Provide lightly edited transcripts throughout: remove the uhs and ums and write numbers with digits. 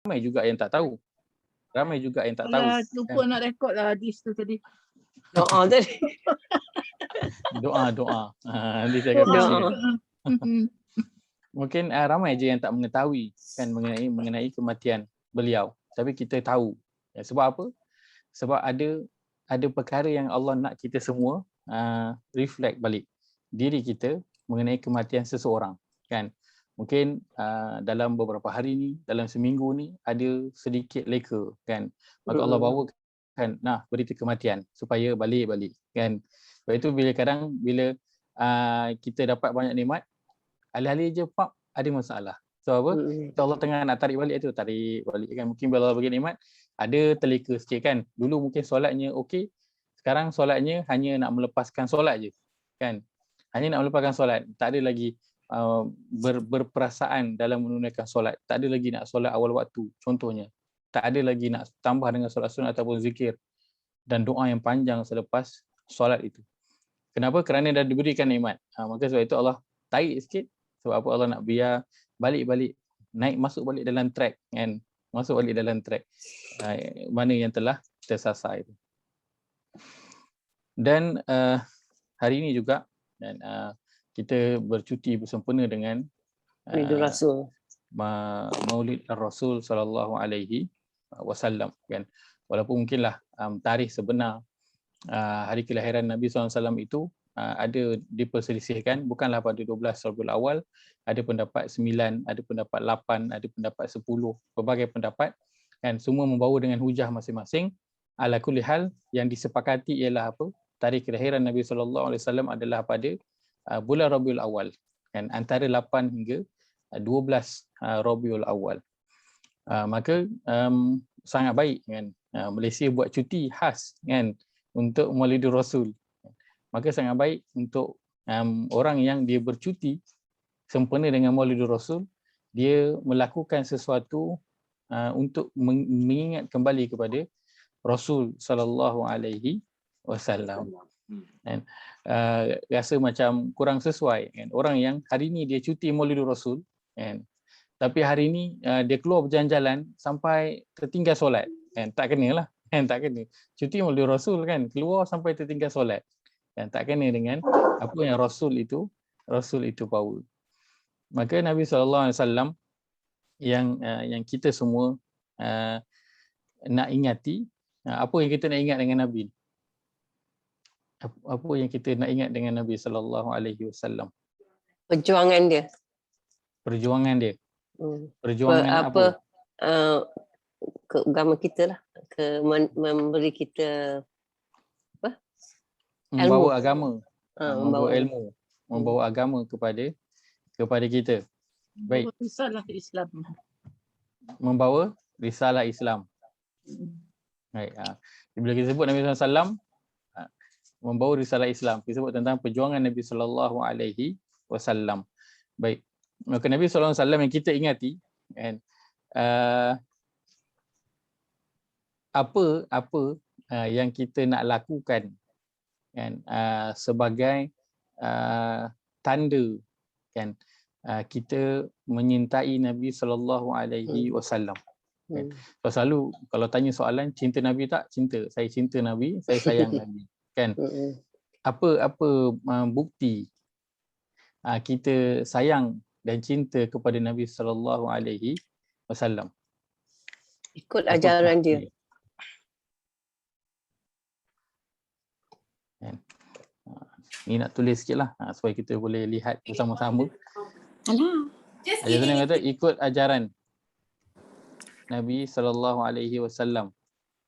ramai juga yang tak tahu. Ramai juga yang tak tahu. Alah, lupa nak rekod lah hadis tu tadi. Doa tadi. Doa. Nanti saya akan Doa. kongsi. Mungkin ramai je yang tak mengetahui kan mengenai kematian beliau. Tapi kita tahu. Ya, sebab apa? Sebab ada perkara yang Allah nak kita semua reflect balik diri kita mengenai kematian seseorang, kan? Mungkin dalam beberapa hari ni, dalam seminggu ni ada sedikit leka, kan? Maka Allah bawakan berita kematian supaya balik kan. Sebab itu bila kita dapat banyak nikmat, alih-alih je pak ada masalah. So apa? Allah tengah nak tarik balik kan. Mungkin bila Allah bagi nikmat ada terleka sikit kan. Dulu mungkin solatnya okey, sekarang solatnya hanya nak melepaskan solat je, kan? Hanya nak melepaskan solat, tak ada lagi berperasaan dalam menunaikan solat. Tak ada lagi nak solat awal waktu contohnya. Tak ada lagi nak tambah dengan solat sunat ataupun zikir dan doa yang panjang selepas solat itu. Kenapa? Kerana dah diberikan nikmat. Maka sebab itu Allah tarik sikit. Sebab apa? Allah nak biar balik masuk balik dalam track, kan? Masuk balik dalam track mana yang telah tersasar itu. Dan hari ini juga kita bercuti bersempena dengan Maulid Rasul sallallahu alaihi wasallam, kan. Walaupun mungkinlah tarikh sebenar hari kelahiran Nabi SAW itu ada diperselisihkan, bukanlah pada 12 Rabiul Awal, ada pendapat 9, ada pendapat 8, ada pendapat 10, berbagai pendapat, kan, semua membawa dengan hujah masing-masing. Ala kulli hal, yang disepakati ialah apa? Tarikh kelahiran Nabi SAW adalah pada bulan Rabiul Awal, kan, antara 8 hingga 12 Rabiul Awal. Maka sangat baik, kan, Malaysia buat cuti khas, kan, untuk Maulidur Rasul. Maka sangat baik untuk orang yang dia bercuti sempena dengan Maulidur Rasul, dia melakukan sesuatu untuk mengingat kembali kepada Rasul sallallahu alaihi wasallam. Dan rasa macam kurang sesuai, kan, orang yang hari ni dia cuti Maulidur Rasul, kan, tapi hari ni dia keluar berjalan-jalan sampai tertinggal solat, kan, tak kenalah, kan, tak kena. Cuti Maulidur Rasul, kan, keluar sampai tertinggal solat, kan, tak kena dengan apa yang Rasul itu bawa. Maka Nabi SAW yang kita semua nak ingati, apa yang kita nak ingat dengan Nabi? Apa yang kita nak ingat dengan Nabi sallallahu alaihi wasallam? Perjuangan dia. Perjuangan apa? Ke agama kita lah, memberi kita apa? Membawa agama, membawa agama kepada kita. Baik. Risalah Islam. Membawa risalah Islam. Baik. Bila kita sebut Nabi SAW membawa risalah Islam, kita sebut tentang perjuangan Nabi sallallahu alaihi wasallam. Baik. Maka Nabi sallallahu alaihi wasallam yang kita ingati, kan, apa yang kita nak lakukan, kan, sebagai tanda, kan, kita menyintai Nabi sallallahu alaihi wasallam. Selalu kalau tanya soalan cinta Nabi tak? Cinta. Saya cinta Nabi, saya sayang Nabi. Kan, apa bukti kita sayang dan cinta kepada Nabi sallallahu alaihi wasallam? Ikut ajaran dia. Kan? Ni nak tulis sikitlah supaya kita boleh lihat bersama-sama. Alah. Kata ikut ajaran Nabi sallallahu alaihi wasallam.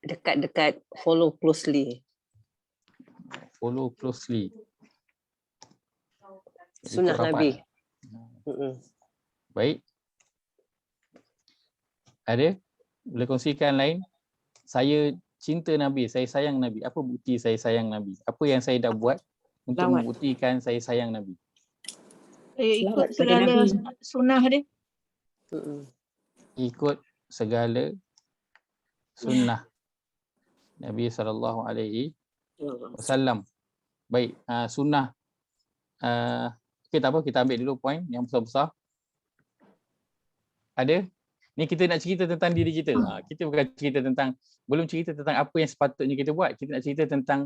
Dekat-dekat, follow closely. Sunnah Nabi. Baik. Ada? Boleh kongsikan lain? Saya cinta Nabi, saya sayang Nabi. Apa bukti saya sayang Nabi? Apa yang saya dah buat untuk membuktikan saya sayang Nabi? Ikut segala sunnah dia. Ikut segala sunnah Nabi sallallahu alaihi wasallam. Baik, sunnah. Okay, tak apa, kita ambil dulu poin yang besar-besar. Ada Ni kita nak cerita tentang diri kita. Kita bukan cerita tentang, belum cerita tentang apa yang sepatutnya kita buat. Kita nak cerita tentang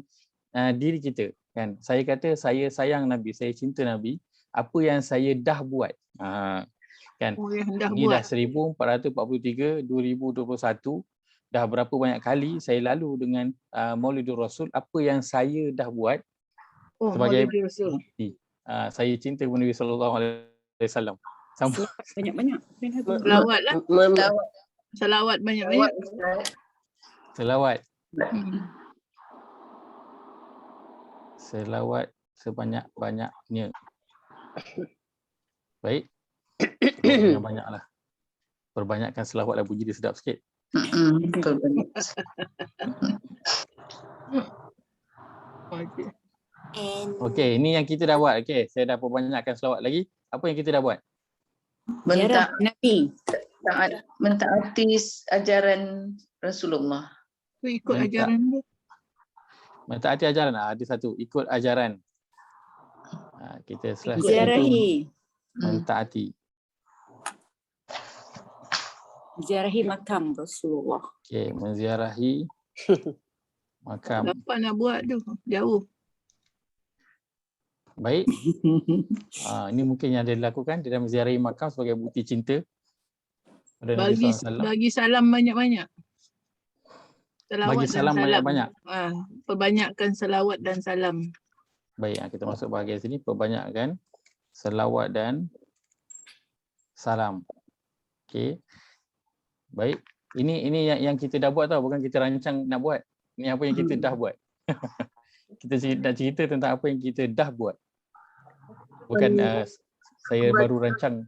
diri kita. Kan? Saya kata saya sayang Nabi, saya cinta Nabi. Apa yang saya dah buat. Kan? yang dah Ini dah buat. 1443, 2021. Dah berapa banyak kali saya lalu dengan Maulidur Rasul. Apa yang saya dah buat sebagai Maulid Rasul. bukti. Saya cinta Nabi sallallahu alaihi wasallam. Banyak-banyak. Selawat lah. Selawat banyak-banyak. Selawat. Hmm. Selawat sebanyak-banyaknya. Baik. Banyak-banyaklah. Perbanyakkan selawat dan puji dia sedap sikit. Betul. Okey. Okey, ini yang kita dah buat. Okey, saya dah perbanyakkan selawat lagi. Apa yang kita dah buat? Ziarah Nabi. Mentaati ajaran Rasulullah. Tu ikut Minta. ajaran dia. Mentaati ajaran. Ada satu, ikut ajaran. Kita selesai itu Ziarahi. mentaati. Ziarahi makam Rasulullah. Okey, menziarahi makam. Apa nak buat tu? Jauh. Baik. Ini mungkin yang dia lakukan. Dia dah menziarahi makam sebagai bukti cinta pada Nabi SAW. Bagi salam banyak-banyak. Selawat Bagi dan salam banyak-banyak. Perbanyakkan selawat dan salam. Baik, kita masuk bahagian sini. Perbanyakkan selawat dan salam. Okey. Baik. Ini yang kita dah buat tau. Bukan kita rancang nak buat. Ini apa yang kita dah buat. Kita nak cerita tentang apa yang kita dah buat. Bukan saya baru rancang.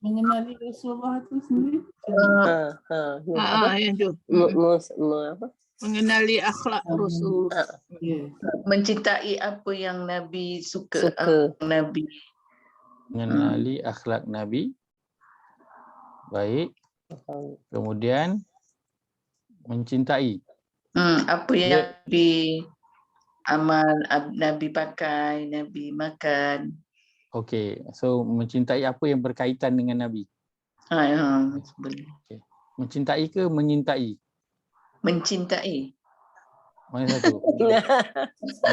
Mengenali Rasulullah tu sendiri. Yang tu. Apa? Mengenali akhlak Rasul. Mencintai apa yang Nabi suka. Nabi. Mengenali akhlak Nabi. Baik. Kemudian mencintai. Apa yang Nabi amal, Nabi pakai, Nabi makan. Okey. So mencintai apa yang berkaitan dengan Nabi. Boleh. Mencintai ke menyintai? Mencintai. Mana satu?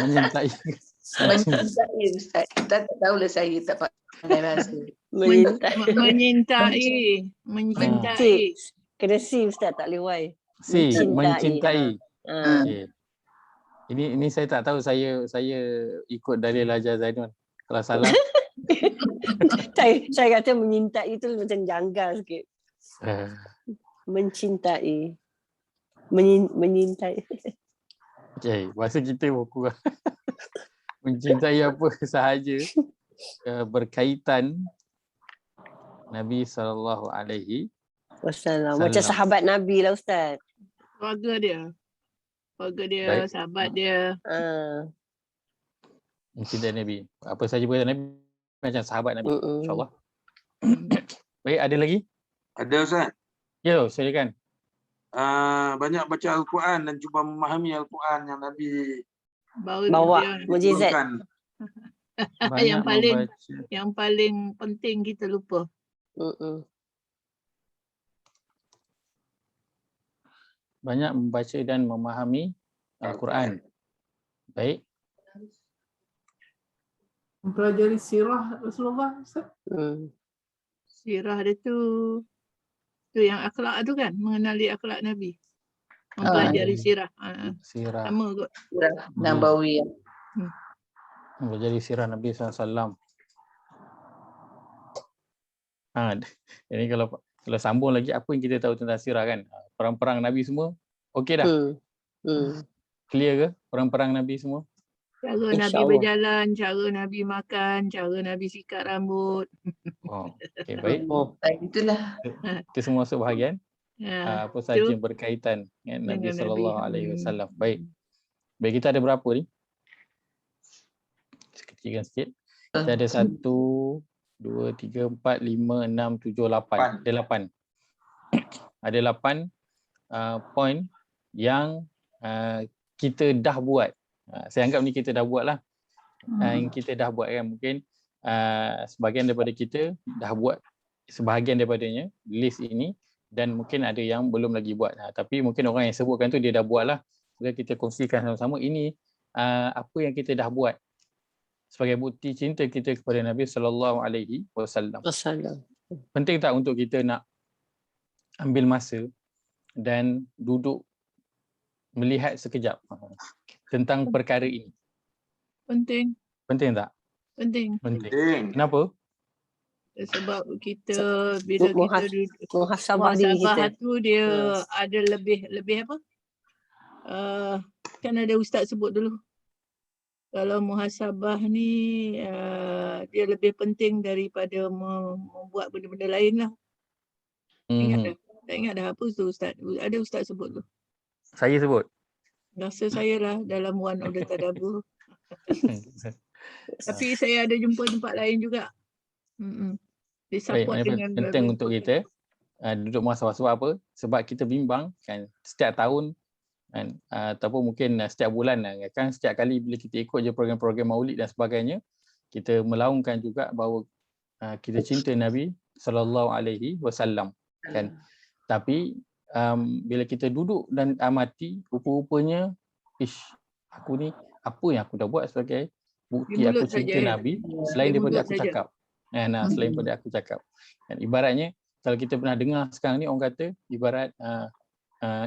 Menyintai. Mencintai Ustaz. Tak tahulah, saya tak pandai bahasa. Menyintai. Mencintai. Kena si Ustaz, tak boleh Y. Si, Mencintai. mencintai. Okey. Ini saya tak tahu, saya ikut dalil Hajar Zainul. Kalau salah. saya kata menyintai itu macam janggal sikit. Mencintai. Menyintai. Okey, bahasa kita kurang. Mencintai apa sahaja berkaitan Nabi sallallahu alaihi Wasallam. Macam sahabat Nabi lah Ustaz. Keluarga dia. Keluarga dia, Baik. sahabat dia. mencintai Nabi. Apa sahaja berkaitan Nabi macam sahabat Nabi. InsyaAllah. Baik, ada lagi? Ada Ustaz. Ya, silakan. Banyak baca Al-Quran dan cuba memahami Al-Quran yang Nabi Bawa mujizat. turunkan. Banyak yang paling penting kita lupa. Banyak membaca dan memahami Al-Quran. Baik. Mempelajari sirah Rasulullah, Ustaz. Sirah dia tu yang akhlak tu kan, mengenali akhlak Nabi. Mempelajari sirah. Sirah. Sama kot. Nabawi. Mempelajari sirah Nabi SAW. Jadi kalau sambung lagi, apa yang kita tahu tentang sirah kan? Perang-perang Nabi semua, okey dah? Clear ke perang-perang Nabi semua? Cara Nabi berjalan, cara Nabi makan, cara Nabi sikat rambut. Okey, baik. Itulah. Itu semua masuk bahagian apa saja yang berkaitan dengan Nabi sallallahu alaihi wasallam. Baik. Baik, kita ada berapa ni? Kecilkan sikit. Kita ada 1 2 3 4 5 6 7 8. Ada 8. Ada 8 poin yang kita dah buat. Saya anggap ni kita dah buat lah. Yang kita dah buat kan. Mungkin sebahagian daripada kita dah buat sebahagian daripadanya list ini, dan mungkin ada yang belum lagi buat. Tapi mungkin orang yang sebutkan tu dia dah buat lah. Jadi kita kongsikan sama-sama ini apa yang kita dah buat sebagai bukti cinta kita kepada Nabi sallallahu alaihi wasallam. Penting tak untuk kita nak ambil masa dan duduk melihat sekejap tentang perkara ini? Penting. Penting tak? Penting. Penting. Kenapa? Sebab kita bila kita muhasabah diri kita. tu dia ada lebih apa? Kan ada ustaz sebut dulu. Kalau muhasabah ni dia lebih penting daripada membuat benda-benda lain lah. Ingat dah? Tak ingat dah apa tu ustaz? Ada ustaz sebut tu. Saya sebut. Rasa saya lah dalam one of the tadabbur. Tapi saya ada jumpa tempat lain juga. Dia support dengan penting untuk kita duduk muhasabah. Sebab apa? Sebab kita bimbang kan setiap tahun kan, ataupun mungkin setiap bulan kan, setiap kali bila kita ikut je program-program maulid dan sebagainya, kita melaungkan juga bahawa kita cinta Nabi sallallahu alaihi wasallam kan. Tapi bila kita duduk dan amati, rupa-rupanya aku ni apa yang aku dah buat sebagai bukti aku cinta Nabi selain daripada aku cakap. Selain daripada aku cakap. Dan ibaratnya kalau kita pernah dengar sekarang ni orang kata ibarat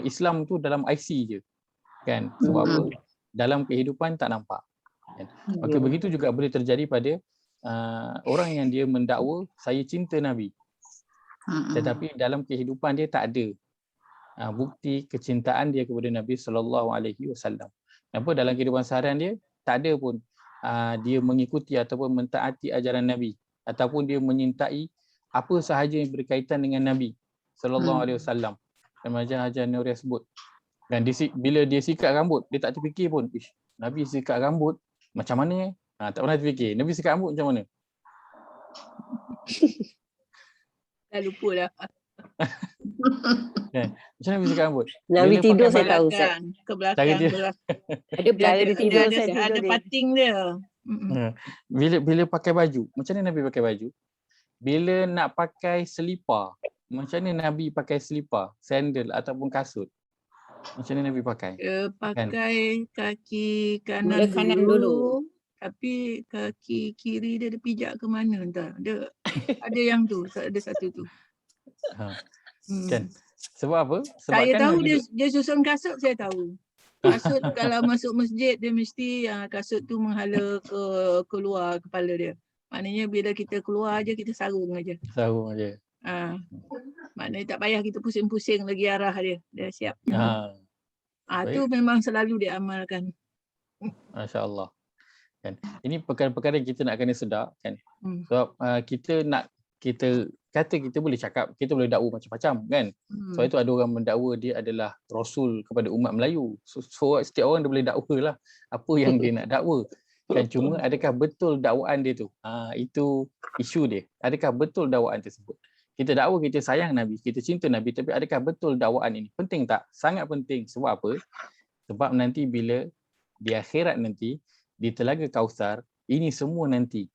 Islam tu dalam IC je kan. Sebab apa? Dalam kehidupan tak nampak kan? Maka begitu juga boleh terjadi pada orang yang dia mendakwa saya cinta Nabi, tetapi dalam kehidupan dia tak ada bukti kecintaan dia kepada Nabi sallallahu alaihi wasallam. Kenapa? Dalam kehidupan seharian dia tak ada pun dia mengikuti ataupun mentaati ajaran Nabi, ataupun dia menyintai apa sahaja yang berkaitan dengan Nabi sallallahu alaihi wasallam. Dan macam Hajar Nuria sebut, dan bila dia sikat rambut, dia tak terfikir pun, Nabi sikat rambut macam mana? Tak pernah terfikir. Nabi sikat rambut macam mana? Dah lupa dah. Macam Nabi sikat rambut? Nabi tidur saya tahu Ustaz. Ke belakang. Ada cara dia tidur saya tidur ada pating dia. Bila pakai baju, macam mana Nabi pakai baju? Bila nak pakai selipar, macam mana Nabi pakai selipar, sandal ataupun kasut? Macam mana Nabi pakai? Pakai kaki kanan dulu. Tapi kaki kiri dia pijak ke mana entah. Ada yang tu, ada satu tu. Kan? Sebab apa? Sebab saya kan tahu dia susun kasut, saya tahu. Kasut kalau masuk masjid dia mesti kasut tu menghala ke keluar kepala dia. Maknanya bila kita keluar aja kita sarung aja. Sarung aja. Maknanya tak payah kita pusing-pusing lagi arah dia. Dia siap. Tu Baik. memang selalu diamalkan. Masya-Allah. Kan? Ini perkara-perkara yang kita nak kena sedar kan. Sebab kita kata kita boleh cakap, kita boleh dakwa macam-macam kan. Sebab itu ada orang mendakwa dia adalah rasul kepada umat Melayu. So setiap orang dia boleh dakwa lah apa yang dia nak dakwa. Kan, cuma adakah betul dakwaan dia tu? Itu isu dia. Adakah betul dakwaan tersebut? Kita dakwa kita sayang Nabi, kita cinta Nabi, tapi adakah betul dakwaan ini? Penting tak? Sangat penting. Sebab apa? Sebab nanti bila di akhirat nanti, di Telaga Kausar, ini semua nanti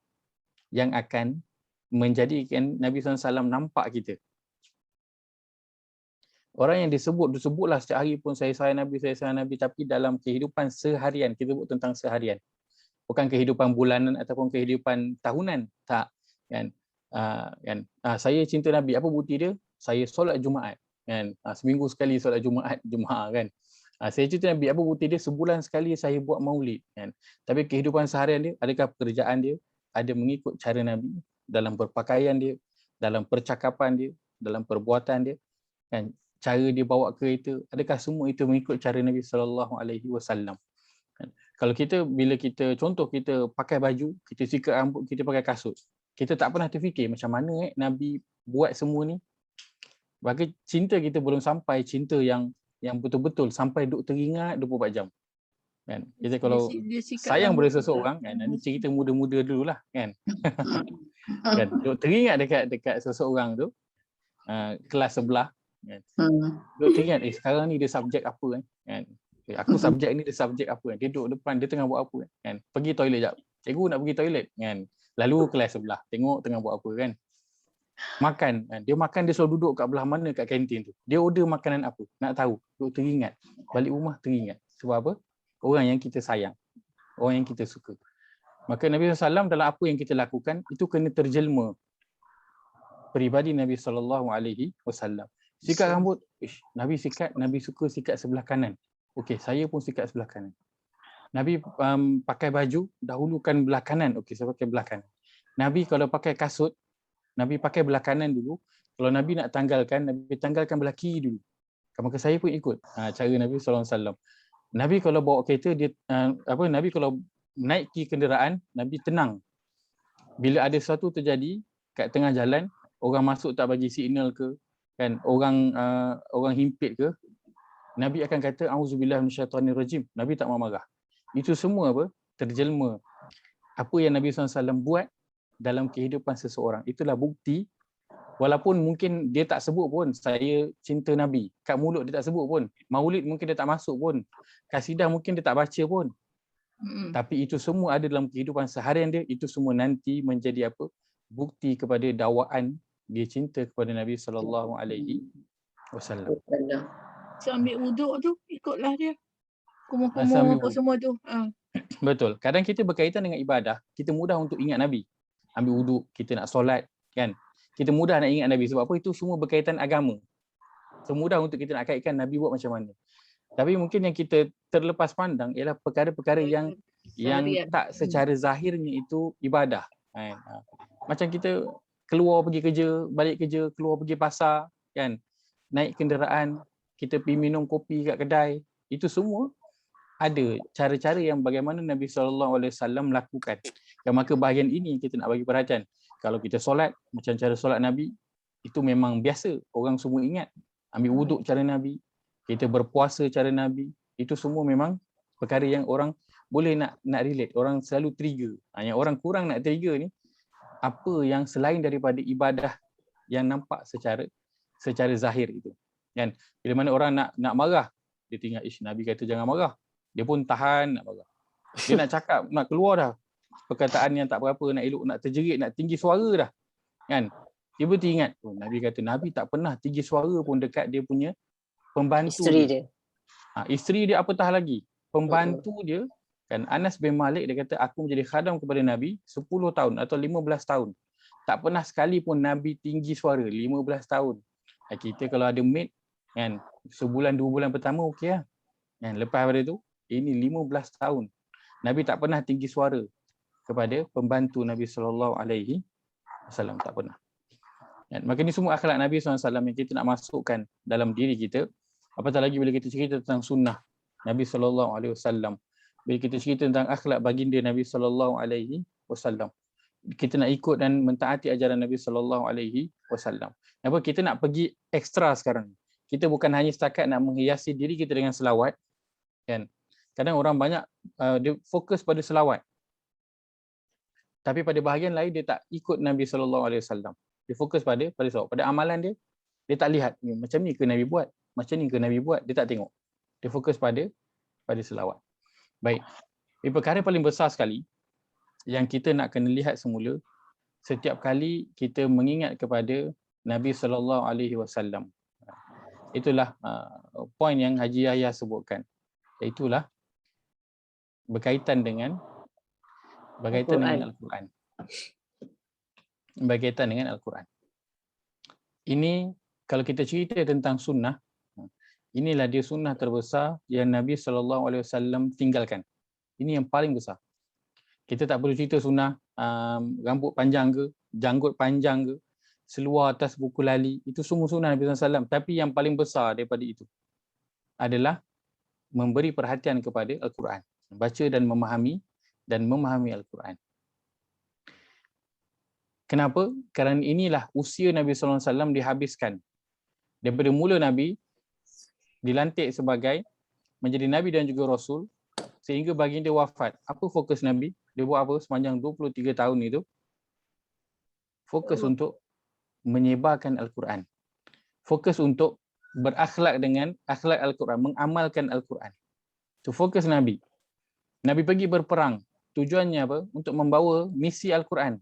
yang akan menjadikan Nabi SAW nampak kita. Orang yang disebutlah setiap hari pun saya sayang Nabi, tapi dalam kehidupan seharian, kita sebut tentang seharian. Bukan kehidupan bulanan ataupun kehidupan tahunan, tak kan. Saya cinta Nabi, apa bukti dia? Saya solat Jumaat kan. Seminggu sekali solat Jumaat kan. Saya cinta Nabi, apa bukti dia? Sebulan sekali saya buat maulid kan. Tapi kehidupan seharian dia, adakah pekerjaan dia ada mengikut cara Nabi dalam berpakaian dia, dalam percakapan dia, dalam perbuatan dia kan, cara dia bawa kereta, adakah semua itu mengikut cara Nabi sallallahu alaihi wasallam? Kalau kita, bila kita contoh kita pakai baju, kita sikat rambut, kita pakai kasut, kita tak pernah terfikir macam mana Nabi buat semua ni. Bagi cinta kita belum sampai cinta yang betul-betul sampai duk teringat 24 jam. Kan? Kita kalau sayang pada seseorang kan, ini cerita muda-muda dululah kan. Kan duk teringat dekat seseorang tu, kelas sebelah kan. Duk teringat sekarang ni dia subjek apa kan. Aku subjek ni dia subjek apa kan. Dia duduk depan, dia tengah buat apa kan. Pergi toilet jap. Cikgu nak pergi toilet kan. Lalu kelas sebelah, tengok tengah buat apa kan. Makan, dia makan dia selalu duduk kat belah mana kat kantin tu. Dia order makanan apa, nak tahu. Duk teringat, balik rumah teringat. Sebab apa? Orang yang kita sayang, orang yang kita suka. Maka Nabi SAW dalam apa yang kita lakukan itu kena terjelma peribadi Nabi SAW. Sikat rambut, Nabi sikat, Nabi suka sikat sebelah kanan. Okey, saya pun sikat sebelah kanan. Nabi pakai baju, dahulukan belah kanan. Okey, saya pakai belah kanan. Nabi kalau pakai kasut, Nabi pakai belah kanan dulu. Kalau Nabi nak tanggalkan, Nabi tanggalkan belah kiri dulu. Maka saya pun ikut cara Nabi SAW. Nabi kalau bawa kereta, dia Nabi kalau naiki kenderaan, Nabi tenang. Bila ada sesuatu terjadi kat tengah jalan, orang masuk tak bagi signal ke, kan, orang himpit ke, Nabi akan kata auzubillahi minasyaitanirrajim. Nabi tak marah. Itu semua apa? Terjelma apa yang Nabi SAW buat dalam kehidupan seseorang. Itulah bukti, walaupun mungkin dia tak sebut pun saya cinta Nabi. Kat mulut dia tak sebut pun. Maulid mungkin dia tak masuk pun. Kasidah mungkin dia tak baca pun. Tapi itu semua ada dalam kehidupan seharian dia. Itu semua nanti menjadi apa? Bukti kepada dakwaan dia cinta kepada Nabi SAW. So ambil wuduk tu, ikutlah dia. Kumur-kumur apa semua tu. Betul. Kadang kita berkaitan dengan ibadah, kita mudah untuk ingat Nabi. Ambil wuduk, kita nak solat, kan? Kita mudah nak ingat Nabi. Sebab apa? Itu semua berkaitan agama. Semudah untuk kita nak kaitkan Nabi buat macam mana. Tapi mungkin yang kita terlepas pandang ialah perkara-perkara yang tak secara zahirnya itu ibadah. Macam kita keluar pergi kerja, balik kerja, keluar pergi pasar, kan? Naik kenderaan, kita pergi minum kopi kat kedai. Itu semua ada cara-cara yang bagaimana Nabi SAW melakukan. Dan maka bahagian ini kita nak bagi perhatian. Kalau kita solat, macam cara solat Nabi, itu memang biasa. Orang semua ingat. Ambil wuduk cara Nabi, kita berpuasa cara Nabi. Itu semua memang perkara yang orang boleh nak relate. Orang selalu trigger. Yang orang kurang nak trigger ni, apa yang selain daripada ibadah yang nampak secara zahir itu. Kan? Bila mana orang nak marah, dia tinggal, Nabi kata jangan marah. Dia pun tahan nak marah. Dia nak cakap, nak keluar dah perkataan yang tak berapa, nak elok, nak terjerit, nak tinggi suara dah. Kan? Dia pun teringat, Nabi kata Nabi tak pernah tinggi suara pun dekat dia punya pembantu Isteri dia. Isteri dia apatah lagi. Pembantu dia, kan, Anas bin Malik dia kata aku menjadi khadam kepada Nabi 10 tahun atau 15 tahun. Tak pernah sekali pun Nabi tinggi suara 15 tahun. Kita kalau ada maid, kan, sebulan 2 bulan pertama okey lah. Kan, lepas pada tu ini 15 tahun. Nabi tak pernah tinggi suara kepada pembantu Nabi SAW. Tak pernah. Dan maka ini semua akhlak Nabi SAW yang kita nak masukkan dalam diri kita. Apatah lagi bila kita cerita tentang sunnah Nabi SAW. Bila kita cerita tentang akhlak baginda Nabi SAW. Kita nak ikut dan mentaati ajaran Nabi SAW. Apa kita nak pergi ekstra sekarang. Kita bukan hanya setakat nak menghiasi diri kita dengan selawat. Kan? Kadang orang banyak dia fokus pada selawat. Tapi pada bahagian lain dia tak ikut Nabi SAW. Dia fokus pada selawat. Pada amalan dia tak lihat macam ni ke Nabi buat, macam ni ke Nabi buat, dia tak tengok. Dia fokus pada selawat. Baik. Perkara paling besar sekali yang kita nak kena lihat semula setiap kali kita mengingat kepada Nabi SAW. Itulah poin yang Haji Yahya sebutkan. Itulah berkaitan dengan Al-Quran. Berkaitan dengan Al-Quran. Ini kalau kita cerita tentang sunnah, inilah dia sunnah terbesar yang Nabi SAW tinggalkan. Ini yang paling besar. Kita tak perlu cerita sunnah rambut panjang ke, janggut panjang ke, seluar atas buku lali. Itu semua sunnah Nabi SAW. Tapi yang paling besar daripada itu adalah memberi perhatian kepada Al-Quran. Baca dan memahami Al-Quran. Kenapa? Kerana inilah usia Nabi SAW dihabiskan. Daripada mula Nabi dilantik sebagai menjadi Nabi dan juga Rasul sehingga baginda wafat. Apa fokus Nabi? Dia buat apa sepanjang 23 tahun itu? Fokus untuk menyebarkan Al-Quran. Fokus untuk berakhlak dengan akhlak Al-Quran, mengamalkan Al-Quran. Itu fokus Nabi. Nabi pergi berperang tujuannya apa? Untuk membawa misi Al-Quran.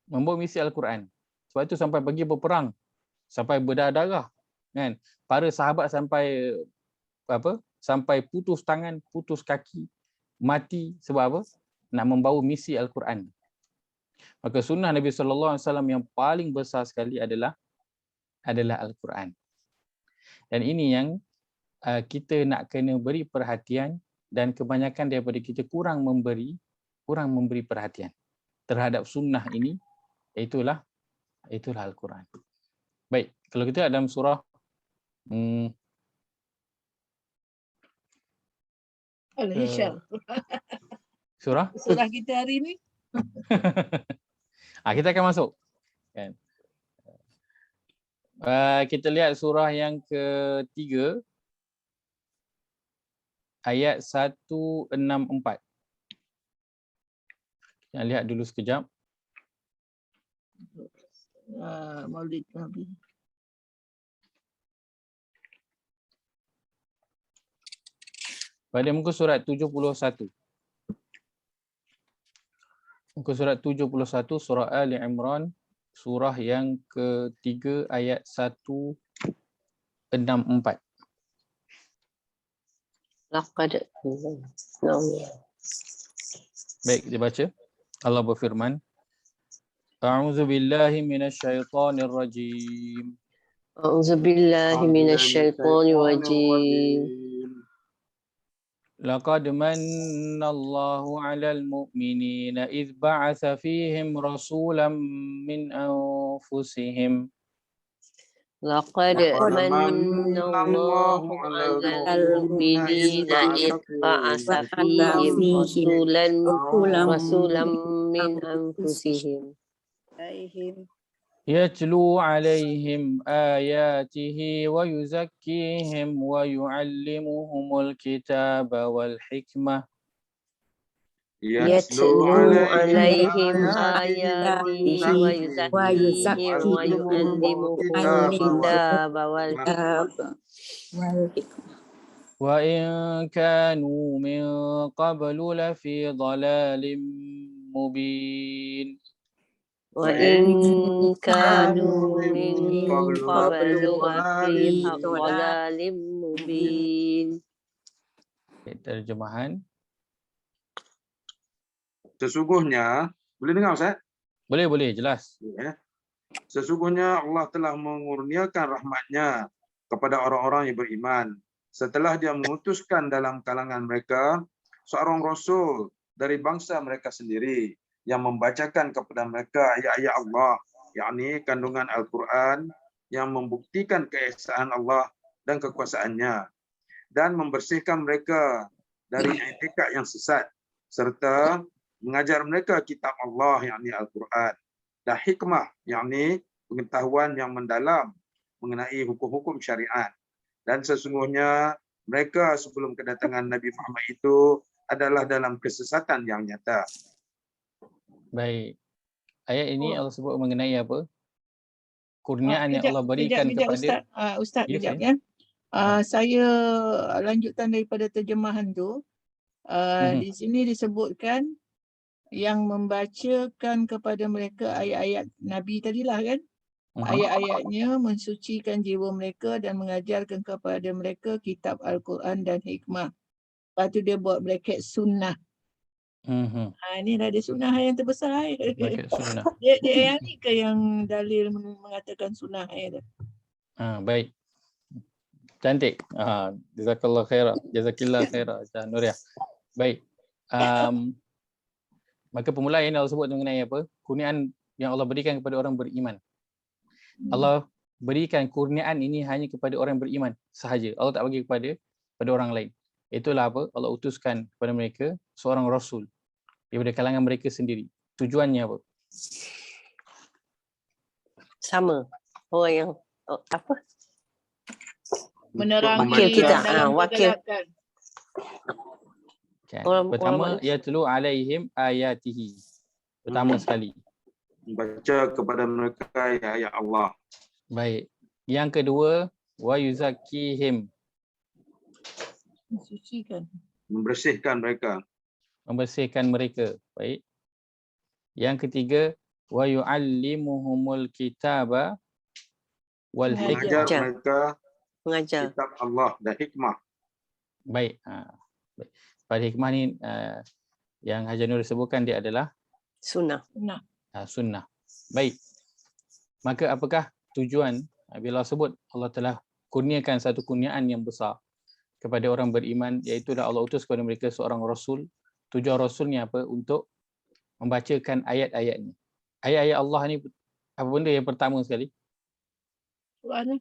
Membawa misi Al-Quran. Sebab itu sampai pergi berperang, sampai berdarah-darah, kan? Para sahabat sampai apa? Sampai putus tangan, putus kaki, mati sebab apa? Nak membawa misi Al-Quran. Maka sunnah Nabi SAW yang paling besar sekali adalah Al-Quran. Dan ini yang kita nak kena beri perhatian, dan kebanyakan daripada kita kurang memberi perhatian terhadap sunnah ini. Itulah Al-Quran. Baik, kalau kita dalam surah Al-Hisham. surah kita hari ni. kita akan masuk, kan? Kita lihat surah yang ketiga, ayat 164. Kita lihat dulu sekejap. Maulid Nabi. Pada muka surat 71. Muka surat 71 surah Ali Imran, surah yang ketiga ayat 164. Laqad. Baik, kita baca. Allah berfirman, A'udzu billahi minasyaitonir rajim. A'udzu billahi minasyaitonir rajim. لقد من الله على المؤمنين إذ بعث فيهم رسولا من أنفسهم لقد من الله على المؤمنين إذ بعث فيهم رسولا من أنفسهم يتلو عليهم آياته ويزكيهم ويعلمهم الكتاب والحكمة يتلو عليهم آياته ويزكيهم ويعلمهم الكتاب والحكمة وإن كانوا من قبل لفي ضلال مبين وإن كانوا من قبل لفي ضلال مبين. Terjemahan. Sesungguhnya, boleh dengar Ustaz? Boleh, jelas. Sesungguhnya Allah telah mengurniakan rahmat-Nya kepada orang-orang yang beriman setelah Dia mengutuskan dalam kalangan mereka seorang rasul dari bangsa mereka sendiri yang membacakan kepada mereka ayat-ayat Allah, yakni kandungan Al-Quran yang membuktikan keesaan Allah dan kekuasaannya, dan membersihkan mereka dari i'tikad yang sesat, serta mengajar mereka kitab Allah, yakni Al-Quran, dan hikmah, yakni pengetahuan yang mendalam mengenai hukum-hukum syariat. Dan sesungguhnya mereka sebelum kedatangan Nabi Muhammad itu adalah dalam kesesatan yang nyata. Baik. Ayat ini Allah sebut mengenai apa? Kurniaan yang Allah berikan kepada Ustaz, kejap ya. Saya lanjutkan daripada terjemahan tu. Di sini disebutkan yang membacakan kepada mereka ayat-ayat Nabi tadilah, kan? Ayat-ayatnya mensucikan jiwa mereka dan mengajarkan kepada mereka kitab Al-Quran dan hikmah. Lepas tu dia buat bracket sunnah. Ini dah ada sunnah yang terbesar. Sunnah. Dia yang ni ke yang dalil mengatakan sunnah tu? Baik. Cantik. Jazakallah khairah. Jazakillah khairah. Nuriah. Baik. Maka permulaan Allah sebut mengenai apa? Kurniaan yang Allah berikan kepada orang beriman. Allah berikan kurniaan ini hanya kepada orang beriman sahaja. Allah tak bagi kepada orang lain. Itulah apa? Allah utuskan kepada mereka seorang rasul daripada kalangan mereka sendiri. Tujuannya apa? Sama. Orang yang apa? Menerangi dalam pergerakan. Pertama, yatlu alaihim ayatihi. Pertama sekali. Baca kepada mereka ayat Allah. Baik. Yang kedua, wa yuzakkihim. Mensucikan. Membersihkan mereka. membersihkan mereka. Baik. Yang ketiga, wa yu'allimuhumul kitaba wal Mengajar hikmah. mereka Mengajar. kitab Allah dan hikmah. Baik. Baik. Pada hikmah ni yang Haji Nur sebutkan dia adalah Sunnah. Nah, sunnah. Baik. Maka apakah tujuan bila Allah sebut Allah telah kurniakan satu kurniaan yang besar kepada orang beriman, iaitu Allah utus kepada mereka seorang rasul. Tujuan rasulnya apa? Untuk membacakan ayat-ayat ni. Ayat-ayat Allah ni apa benda yang pertama sekali? Quran.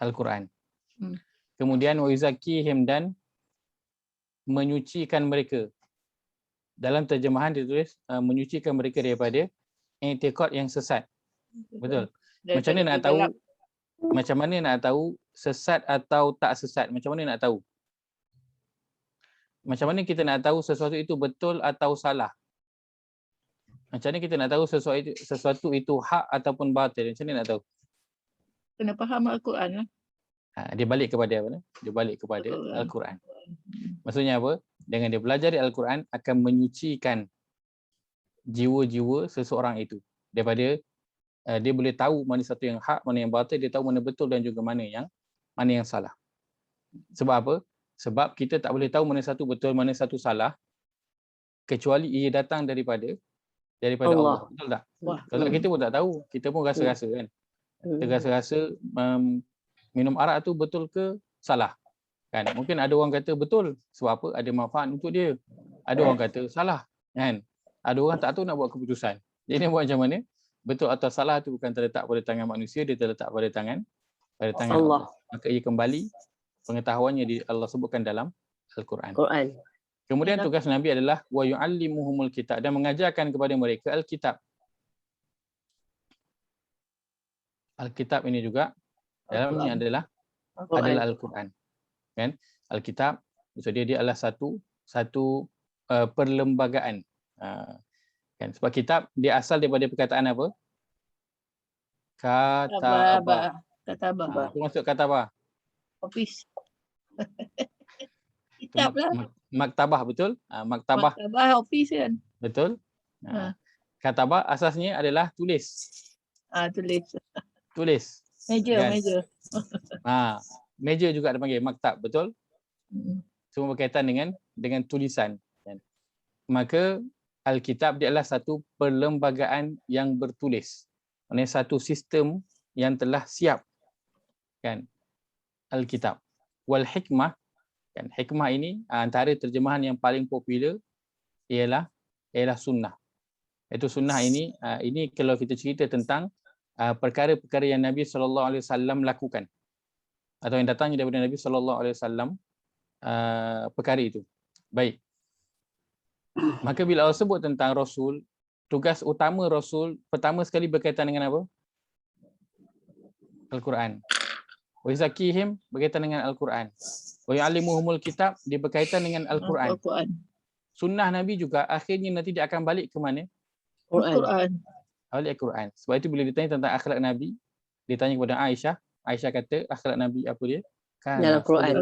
Al-Quran. Hmm. Kemudian wa yuzakkihim, dan menyucikan mereka. Dalam terjemahan ditulis menyucikan mereka daripada i'tiqad yang sesat. Betul. Macam mana nak tahu? Macam mana nak tahu sesat atau tak sesat? Macam mana nak tahu? Macam mana kita nak tahu sesuatu itu betul atau salah? Macam mana kita nak tahu sesuatu itu hak ataupun batil? Macam mana nak tahu? Kena faham Al-Quran lah. Dia balik kepada apa? Dia balik kepada Al-Quran. Maksudnya apa? Dengan dia belajar Al-Quran akan menyucikan jiwa-jiwa seseorang itu daripada dia boleh tahu mana satu yang hak, mana yang batil, dia tahu mana betul dan juga mana yang salah. Sebab apa? Sebab kita tak boleh tahu mana satu betul, mana satu salah kecuali ia datang daripada Allah. Betul tak? Kalau kita pun tak tahu, kita pun rasa-rasa kan. Kita rasa-rasa minum arak tu betul ke salah. Kan? Mungkin ada orang kata betul sebab apa? Ada manfaat untuk dia. Ada orang kata salah, kan? Ada orang tak tahu nak buat keputusan. Jadi buat macam mana? Betul atau salah tu bukan terletak pada tangan manusia, dia terletak pada tangan Allah. Maka ia kembali pengetahuannya Allah sebutkan dalam Al-Quran. Kemudian tugas Nabi adalah wa yu'allimuhumul kitab, dan mengajarkan kepada mereka Al-Kitab. Al-Kitab ini juga dalamnya adalah Al-Quran. Kan? Al-Kitab maksudnya dia adalah satu perlembagaan. Kan? Sebab kitab dia asal daripada perkataan apa? Katabah. Apa maksud katabah? Office. Kitab lah. Maktabah, betul? Maktabah office kan? Betul? Katabah asasnya adalah tulis. Tulis. Meja, kan? Meja juga dipanggil maktab, betul? Semua berkaitan dengan tulisan. Kan? Maka Alkitab dia adalah satu perlembagaan yang bertulis. Maksudnya satu sistem yang telah siap. Kan? Alkitab. Wal hikmah, kan? Hikmah ini antara terjemahan yang paling popular ialah sunnah. Itu sunnah ini kalau kita cerita tentang perkara-perkara yang Nabi SAW lakukan atau yang datangnya daripada Nabi SAW, perkara itu. Baik. Maka bila Allah sebut tentang Rasul, tugas utama Rasul pertama sekali berkaitan dengan apa? Al-Quran. Wa yuzakkihim berkaitan dengan Al-Quran. Wa yu'allimuhumul kitab dia berkaitan dengan Al-Quran. Sunnah Nabi juga akhirnya nanti dia akan balik ke mana? Al-Quran. Balik Al-Quran. Sebab itu bila ditanya tentang akhlak Nabi, ditanya kepada Aisyah, Aisyah kata akhlak Nabi apa dia? Dalam Al-Quran.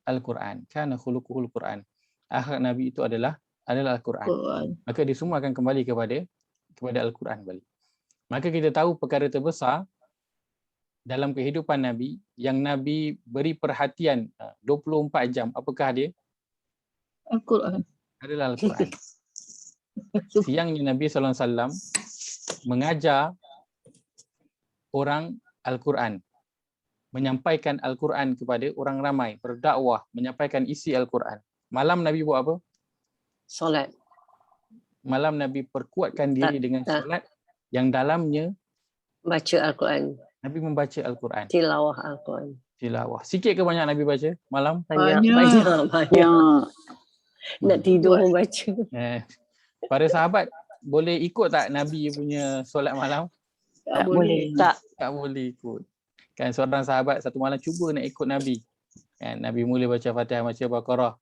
Al-Quran. Kana khuluquhul Quran. Akhlak Nabi itu adalah Al-Quran. Maka dia semua akan kembali kepada Al-Quran balik. Maka kita tahu perkara terbesar dalam kehidupan Nabi yang Nabi beri perhatian 24 jam. Apakah dia? Al-Quran. Adalah Al-Quran. Siangnya Nabi SAW mengajar orang Al-Quran, menyampaikan Al-Quran kepada orang ramai, berdakwah, menyampaikan isi Al-Quran. Malam Nabi buat apa? Solat. Malam Nabi perkuatkan diri dengan solat yang dalamnya baca Al-Quran. Nabi membaca Al-Quran. Tilawah Al-Quran. Tilawah. Sikit ke banyak Nabi baca malam? Banyak. Nak tidur pun baca. Para sahabat boleh ikut tak Nabi punya solat malam? Tak boleh. Tak boleh ikut. Kan seorang sahabat satu malam cuba nak ikut Nabi. Kan Nabi mula baca Fatihah, baca Baqarah.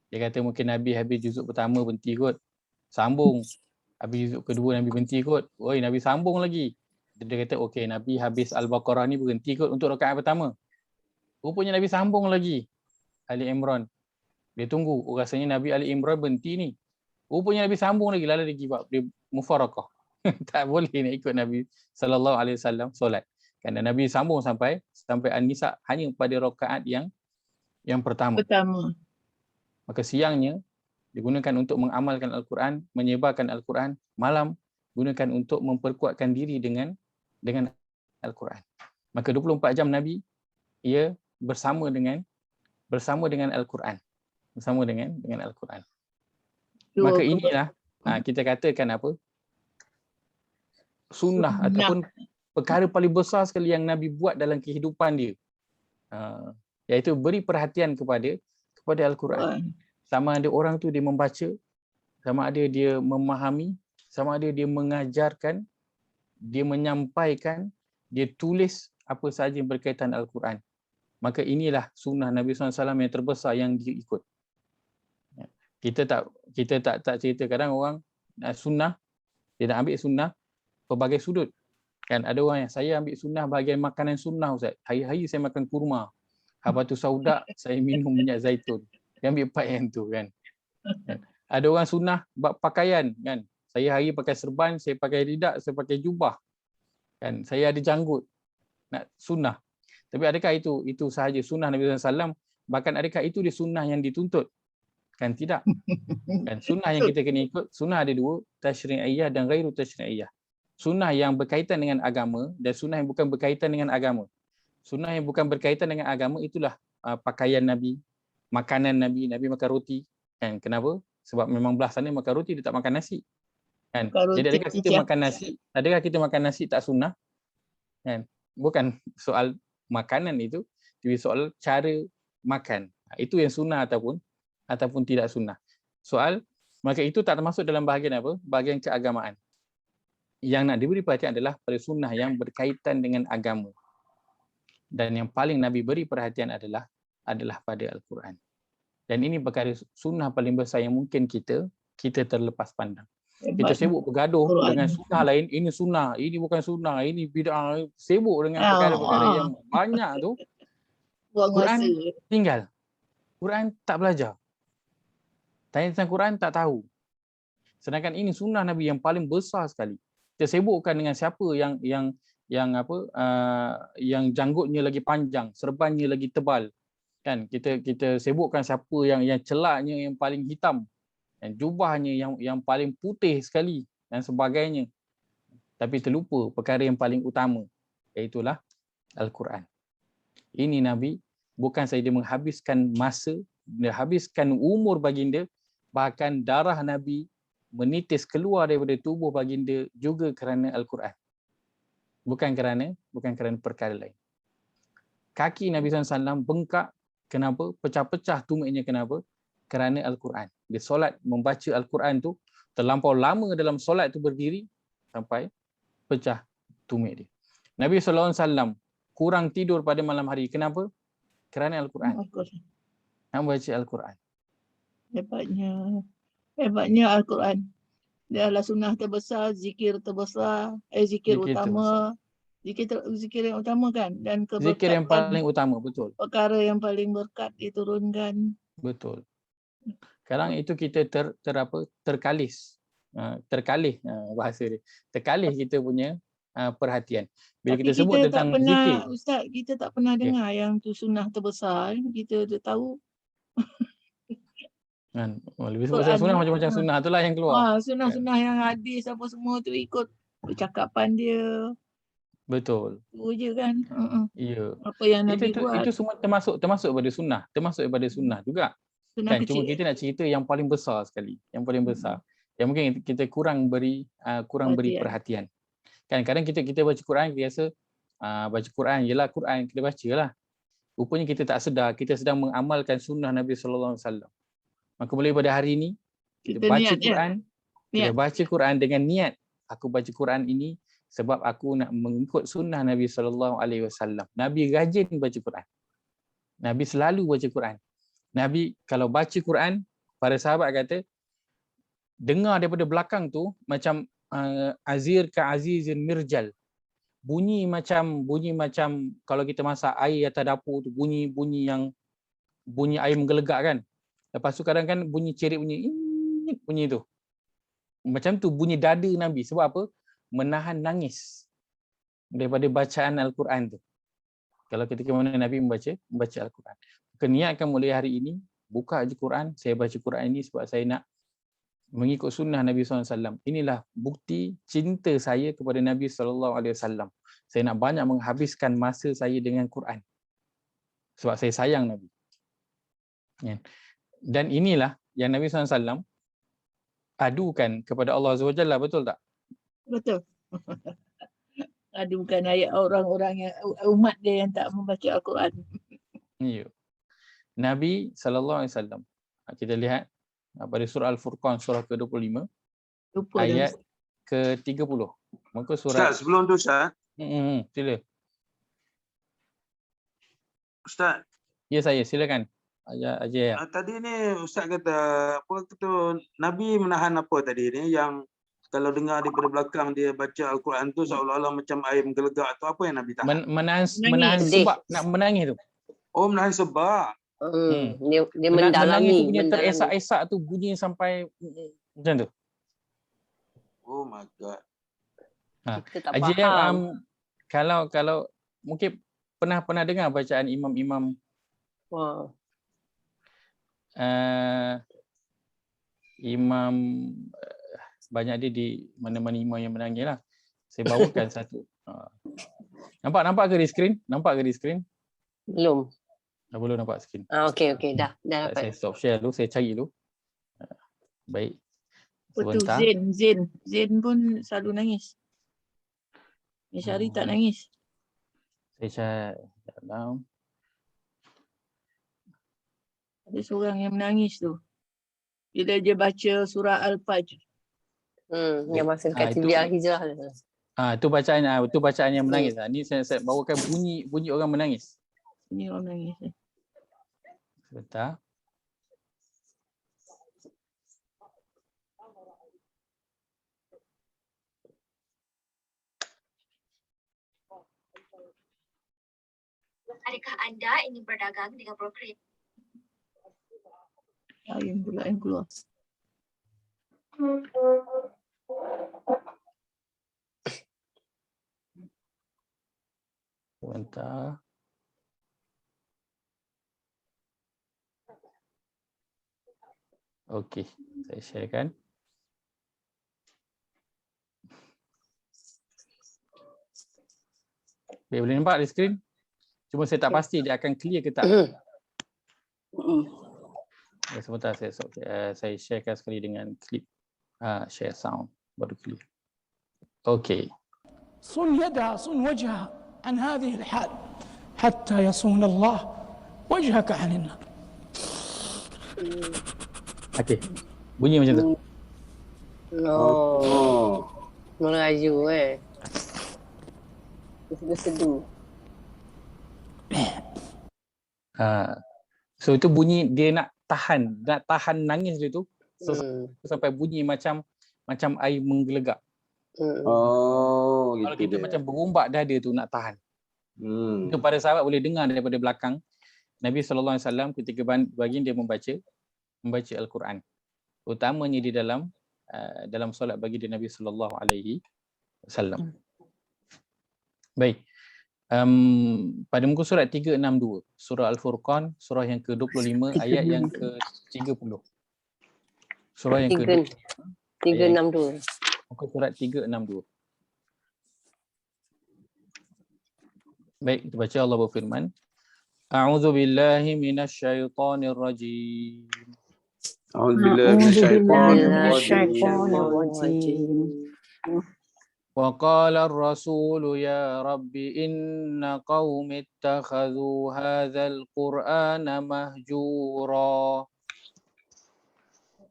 Dia kata mungkin Nabi habis juzuk pertama berhenti kot. Sambung. Habis juzuk kedua Nabi berhenti kot. Oi, Nabi sambung lagi. Dia kata okey, Nabi habis Al-Baqarah ni berhenti kot untuk rakaat pertama. Rupanya Nabi sambung lagi Ali Imran. Dia tunggu, rasanya Nabi Ali Imran berhenti ni. Rupanya Nabi sambung lagi, lalu dia give up, dia mufarakah. Tak boleh nak ikut Nabi sallallahu alaihi wasallam solat. Kerana Nabi sambung sampai An-Nisa hanya pada rakaat yang pertama. Maka siangnya digunakan untuk mengamalkan Al-Quran, menyebarkan Al-Quran. Malam gunakan untuk memperkuatkan diri dengan Al-Quran. Maka 24 jam Nabi ia bersama dengan Al-Quran. Bersama dengan Al-Quran. Maka inilah kita katakan apa? Sunnah ataupun perkara paling besar sekali yang Nabi buat dalam kehidupan dia. Iaitu beri perhatian kepada Al-Quran. Sama ada orang tu dia membaca, sama ada dia memahami, sama ada dia mengajarkan, dia menyampaikan, dia tulis apa sahaja yang berkaitan Al-Quran. Maka inilah sunnah Nabi SAW yang terbesar yang dia ikut. Kita tak cerita kadang orang sunnah, dia nak ambil sunnah pelbagai sudut. Kan ada orang yang saya ambil sunnah bahagian makanan sunnah Ustaz. Hari-hari saya makan kurma. Habatu sauda saya minum minyak zaitun. Dia ambil part yang tu kan. Ada orang sunnah bab pakaian kan. Saya hari pakai serban, saya pakai lidak, saya pakai jubah. Kan saya ada janggut. Nak sunnah. Tapi adakah itu sahaja sunnah Nabi SAW? Bahkan adakah itu dia sunnah yang dituntut? Kan tidak. Kan sunnah yang kita kena ikut, sunnah ada dua, tasyri'iyah dan ghairu tasyri'iyah. Sunnah yang berkaitan dengan agama dan sunnah yang bukan berkaitan dengan agama. Sunnah yang bukan berkaitan dengan agama itulah pakaian Nabi, makanan Nabi makan roti. Kan kenapa? Sebab memang belah sana makan roti, dia tak makan nasi. Kan? Jadi adakah kita makan nasi? Adakah kita makan nasi tak sunnah? Kan? Bukan soal makanan itu, tapi soal cara makan. Itu yang sunnah ataupun tidak sunnah. Soal, maka itu tak termasuk dalam bahagian apa? Bahagian keagamaan. Yang nak diberi perhatian adalah pada sunnah yang berkaitan dengan agama. Dan yang paling Nabi beri perhatian adalah pada Al-Quran. Dan ini perkara sunnah paling besar yang mungkin kita terlepas pandang. Kita sibuk bergaduh dengan sunnah lain, ini sunnah, ini bukan sunnah, ini bid'ah, sibuk dengan perkara-perkara yang banyak tu. Quran tinggal. Quran tak belajar. Tanya tentang Quran tak tahu. Sedangkan ini sunnah Nabi yang paling besar sekali. Kita sibukkan dengan siapa yang janggutnya lagi panjang, serbannya lagi tebal. Kan kita sibukkan siapa yang celaknya yang paling hitam, dan jubahnya yang paling putih sekali dan sebagainya. Tapi terlupa perkara yang paling utama, iaitulah Al-Quran. Ini Nabi bukan sahaja menghabiskan masa, dia habiskan umur baginda, bahkan darah Nabi menitis keluar daripada tubuh baginda juga kerana Al-Quran. Bukan kerana perkara lain. Kaki Nabi SAW bengkak, kenapa? Pecah-pecah tumitnya, kenapa? Kerana Al-Quran. Dia solat membaca Al-Quran tu, terlampau lama dalam solat tu berdiri sampai pecah tumit dia. Nabi SAW kurang tidur pada malam hari. Kenapa? Kerana Al-Quran. Nak baca Al-Quran. Hebatnya Al-Quran. Dia adalah sunnah terbesar, zikir terbesar, zikir utama. Zikir yang utama kan, dan keberkatan. Zikir yang paling utama, betul. Perkara yang paling berkat diturunkan. Betul. Sekarang itu kita terkalis. Terkalih bahasa dia. Terkalih kita punya perhatian. Bila kita sebut tentang zikir. Ustaz, kita tak pernah dengar yang tu sunnah terbesar. Kita tahu. Kan, lebih sebut sunnah, macam-macam sunnah itulah yang keluar. Sunnah-sunnah yang hadis apa semua tu ikut percakapan dia. Betul. Itu je kan. Ya. Apa yang Nabi buat. Itu semua termasuk pada sunnah. Termasuk daripada sunnah juga. Sunnah kan, cuma kita nak cerita yang paling besar sekali. Yang paling besar. Yang mungkin kita kurang beri perhatian. Kan kadang kita baca Quran, kita rasa baca Quran, yelah Quran, kita baca lah. Rupanya kita tak sedar, kita sedang mengamalkan sunnah Nabi SAW. Maka mulai pada hari ini, kita baca Quran, kita baca Quran dengan niat. Aku baca Quran ini sebab aku nak mengikut sunnah Nabi SAW. Nabi rajin baca Quran. Nabi selalu baca Quran. Nabi kalau baca Quran, para sahabat kata, dengar daripada belakang tu macam azir ka azizin mirjal. Bunyi macam kalau kita masak air atas dapur tu, bunyi air menggelegak kan. Lepas tu kadang kan bunyi cerit bunyi tu. Macam tu bunyi dada Nabi. Sebab apa? Menahan nangis daripada bacaan Al-Quran tu. Kalau ketika mana Nabi membaca Al-Quran. Niatkan mulai hari ini, buka je Quran, saya baca Quran ini sebab saya nak mengikut sunnah Nabi SAW. Inilah bukti cinta saya kepada Nabi SAW. Saya nak banyak menghabiskan masa saya dengan Quran. Sebab saya sayang Nabi. Dan inilah yang Nabi SAW adukan kepada Allah Azza wa Jalla, betul tak? Betul. Adukan ayat orang-orang yang umat dia yang tak membaca Al-Quran. Ya. Nabi SAW, kita lihat pada surah Al-Furqan surah ke-25 ayat ke-30. Muka surat. Ustaz, sebelum tu Ustaz. Sila. Ustaz. Ya, saya silakan. Aja. Tadi ni Ustaz kata Nabi menahan apa tadi ni, yang kalau dengar daripada belakang dia baca Al-Quran tu seolah-olah macam air menggelegak tu, apa yang Nabi tahan? Menahan sebab nak menangis tu. Oh, menahan sebab. Dia mendalami. Bunyi teresak-esak tu, bunyi sampai macam tu. Oh my God. Kita tak faham. Kalau mungkin pernah dengar bacaan imam-imam. Imam banyak dia di mana-mana imam yang menangis lah. Saya bawakan satu. Nampak ke di skrin? Belum. Dah belum nampak skrin. Okey, dah dapat. Saya stop share dulu, saya cari dulu. Baik. Betul, Zain pun selalu nangis. Syari tak nangis. Saya cari dalam. Ada seorang yang menangis tu. Bila dia baca surah Al-Fajr. Yang masa dekat TV Al-Hijrah. Itu bacaan yang menangis. Ni saya bawakan bunyi orang menangis. Bunyi orang menangis. Sebentar. Adakah anda ingin berdagang dengan broker? Yang keluar. Sebentar. Okey, saya sharekan. Boleh nampak di skrin? Cuma saya tak pasti dia akan clear ke tak. Sebentar, saya sharekan sekali dengan klip. Share sound baru clear. Okey. صن يدها صن وجهها عن هذه الحال حتى يصون الله وجهك عن النار. Okey. Bunyi macam tu. Melayu Sedu. So itu bunyi dia nak tahan nangis dia tu sampai bunyi macam air menggelegak. Gitu. Kalau kita macam berumbak dada tu nak tahan. Itu para sahabat boleh dengar daripada belakang Nabi SAW ketika baginda membaca Al-Quran. Utamanya di dalam solat baginda Nabi SAW. Baik. Pada muka surat 362, surah Al-Furqan, surah yang ke-25 ayat yang ke-30. Surah yang ke-362. Muka surat 362. Baik, kita baca. Allah berfirman, A'udzu billahi minasyaitonir rajim. A'udzu billahi minasyaitonir rajim. وقال الرسول يا رب إن قوم اتخذوا هذا القرآن مهجورا.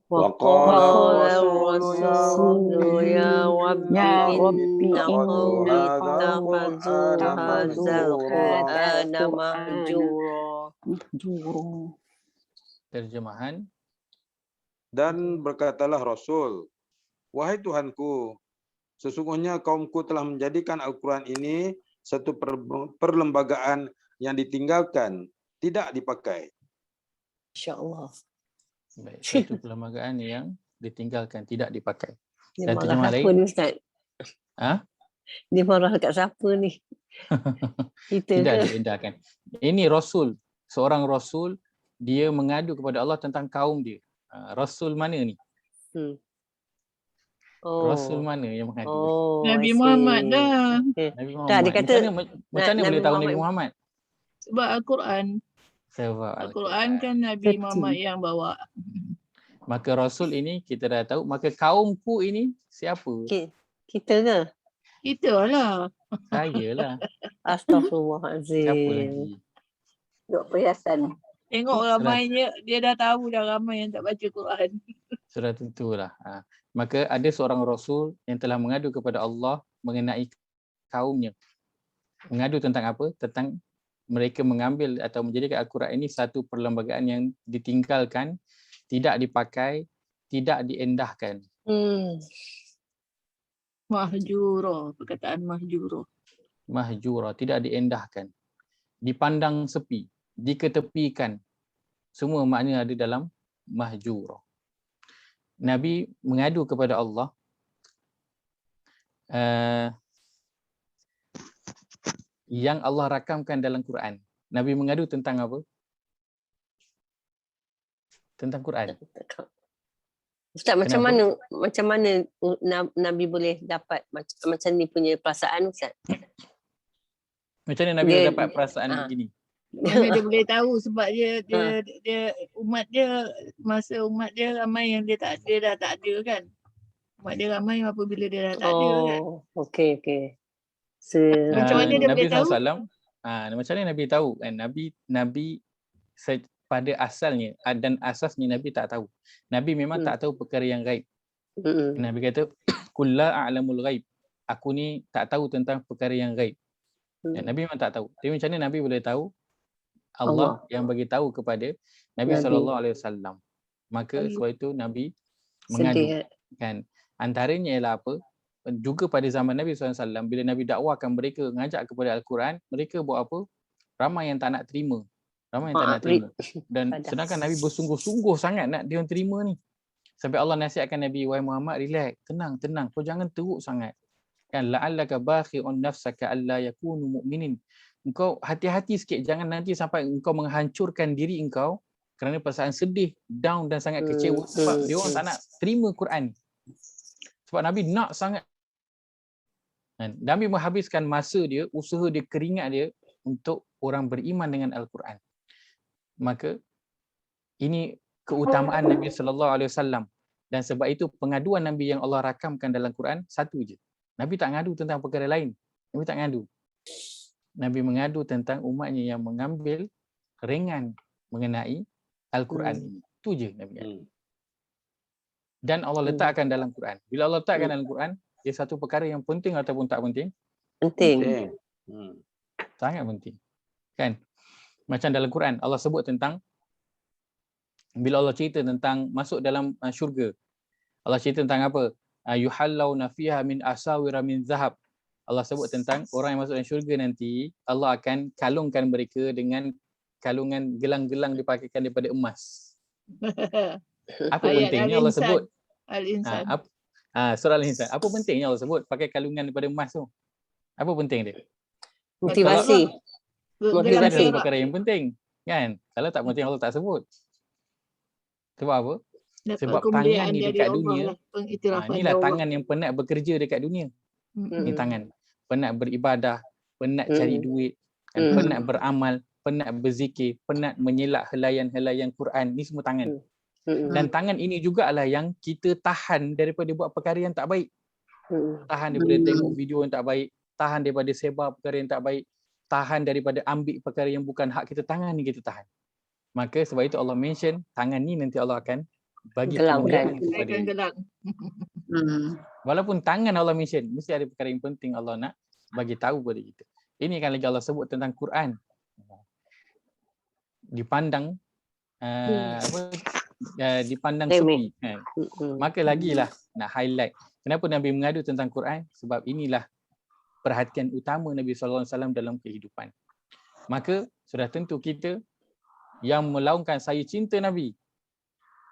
وقال الرسول يا رب إن قوم اتخذوا هذا القرآن مهجورا. Terjemahan. Dan berkatalah Rasul, wahai Tuhanku, sesungguhnya kaumku telah menjadikan Al-Quran ini satu perlembagaan yang ditinggalkan, tidak dipakai. InsyaAllah. Baik, satu perlembagaan yang ditinggalkan, tidak dipakai. Dia Dan marah terjemah siapa lain, ni Ustaz? ha? Dia marah kat siapa ni? Kita Tidak ke? diendahkan. Ini Rasul, seorang Rasul, dia mengadu kepada Allah tentang kaum dia. Rasul mana ni? Rasul Oh. mana yang mengadu? Oh, Nabi I see. Muhammad dah. Okay. Nabi Tak, Muhammad. dia kata Macam mana boleh tahu Nabi Muhammad? Sebab Al-Quran. Sebab Al-Quran kan Nabi Betul. Muhammad yang bawa. Maka Rasul ini kita dah tahu. Maka kaumku ini siapa? Kita ke? Kita lah. Saya lah. Astaghfirullahalazim. Siapa lagi? Duk perhiasan. Tengok ramainya, dia dah tahu dah ramai yang tak baca Quran. Sudah tentulah. Maka ada seorang Rasul yang telah mengadu kepada Allah mengenai kaumnya. Mengadu tentang apa? Tentang mereka mengambil atau menjadikan Al-Quran ini satu perlembagaan yang ditinggalkan, tidak dipakai, tidak diendahkan. Mahjura, perkataan mahjura. Mahjura, tidak diendahkan. Dipandang sepi, diketepikan. Semua makna ada dalam mahjura. Nabi mengadu kepada Allah yang Allah rakamkan dalam Quran. Nabi mengadu tentang apa? Tentang Quran. Ustaz, macam mana Nabi boleh dapat macam ni punya perasaan Ustaz? Macam mana Nabi boleh dapat perasaan begini? Mana dia boleh tahu sebab dia umat dia, masa umat dia ramai yang dia dah tak ada kan. Umat dia ramai apabila dia dah tak ada kan. Okey. Macam mana dia Nabi boleh tahu? Macam mana Nabi tahu? Nabi pada asalnya dan asasnya Nabi tak tahu. Nabi memang tak tahu perkara yang gaib. Nabi kata, "Qul la a'lamul ghaib." Aku ni tak tahu tentang perkara yang gaib. Nabi memang tak tahu. Tapi macam mana Nabi boleh tahu? Allah yang bagi tahu kepada Nabi SAW. Maka sebab itu Nabi mengadu. Kan? Antaranya ialah apa? Juga pada zaman Nabi SAW, bila Nabi dakwahkan mereka, ngajak kepada Al-Quran, mereka buat apa? Ramai yang tak nak terima. Dan sedangkan Nabi bersungguh-sungguh sangat nak dia terima ni. Sampai Allah nasihatkan Nabi, "Wahai Muhammad, relax, tenang. Kau jangan teruk sangat. Kan la'allaka bakhi'un nafsaka alla yakunu mu'minin." Engkau hati-hati sikit, jangan nanti sampai engkau menghancurkan diri engkau kerana perasaan sedih, down dan sangat kecewa sebab dia orang tak nak terima Quran. Sebab Nabi nak sangat. Nabi menghabiskan masa dia, usaha dia, keringat dia untuk orang beriman dengan Al-Quran. Maka ini keutamaan Nabi SAW. Dan sebab itu pengaduan Nabi yang Allah rakamkan dalam Quran satu je. Nabi tak ngadu tentang perkara lain. Nabi tak ngadu. Nabi mengadu tentang umatnya yang mengambil ringan mengenai Al-Quran ini. Itu je Nabi ngadu. Dan Allah letakkan dalam Quran. Bila Allah letakkan dalam Quran, dia satu perkara yang penting ataupun tak penting? Penting. Sangat penting. Kan? Macam dalam Quran, Allah sebut tentang bila Allah cerita tentang masuk dalam syurga. Allah cerita tentang apa? Yuhallawna fiha min asawira min zahab. Allah sebut tentang orang yang masuk dalam syurga nanti, Allah akan kalungkan mereka dengan kalungan gelang-gelang dipakaikan daripada emas. Apa pentingnya Allah sebut? Al-Insan. Surah Al-Insan. Apa pentingnya Allah sebut pakai kalungan daripada emas tu? Apa penting dia? Motivasi. Dia ada perkara yang penting. Kan? Kalau tak penting Allah tak sebut. Sebab apa? Sebab tangan ni dekat dunia. Inilah tangan yang penat bekerja dekat dunia. Ni tangan. Penat beribadah, penat cari duit, penat beramal, penat berzikir, penat menyelak helaian-helaian Quran. Ni semua tangan. Dan tangan ini juga lah yang kita tahan daripada buat perkara yang tak baik. Tahan daripada tengok video yang tak baik, tahan daripada sebar perkara yang tak baik, tahan daripada ambil perkara yang bukan hak kita. Tangan ni kita tahan. Maka sebab itu Allah mention tangan ni nanti Allah akan bagi kemuliaan kepada dia. Walaupun tangan Allah mention, mesti ada perkara yang penting Allah nak bagi tahu kepada kita. Ini kan lagi Allah sebut tentang Quran. Dipandang dipandang sepi. Maka lagilah nak highlight. Kenapa Nabi mengadu tentang Quran? Sebab inilah perhatian utama Nabi SAW dalam kehidupan. Maka sudah tentu kita yang melaungkan saya cinta Nabi,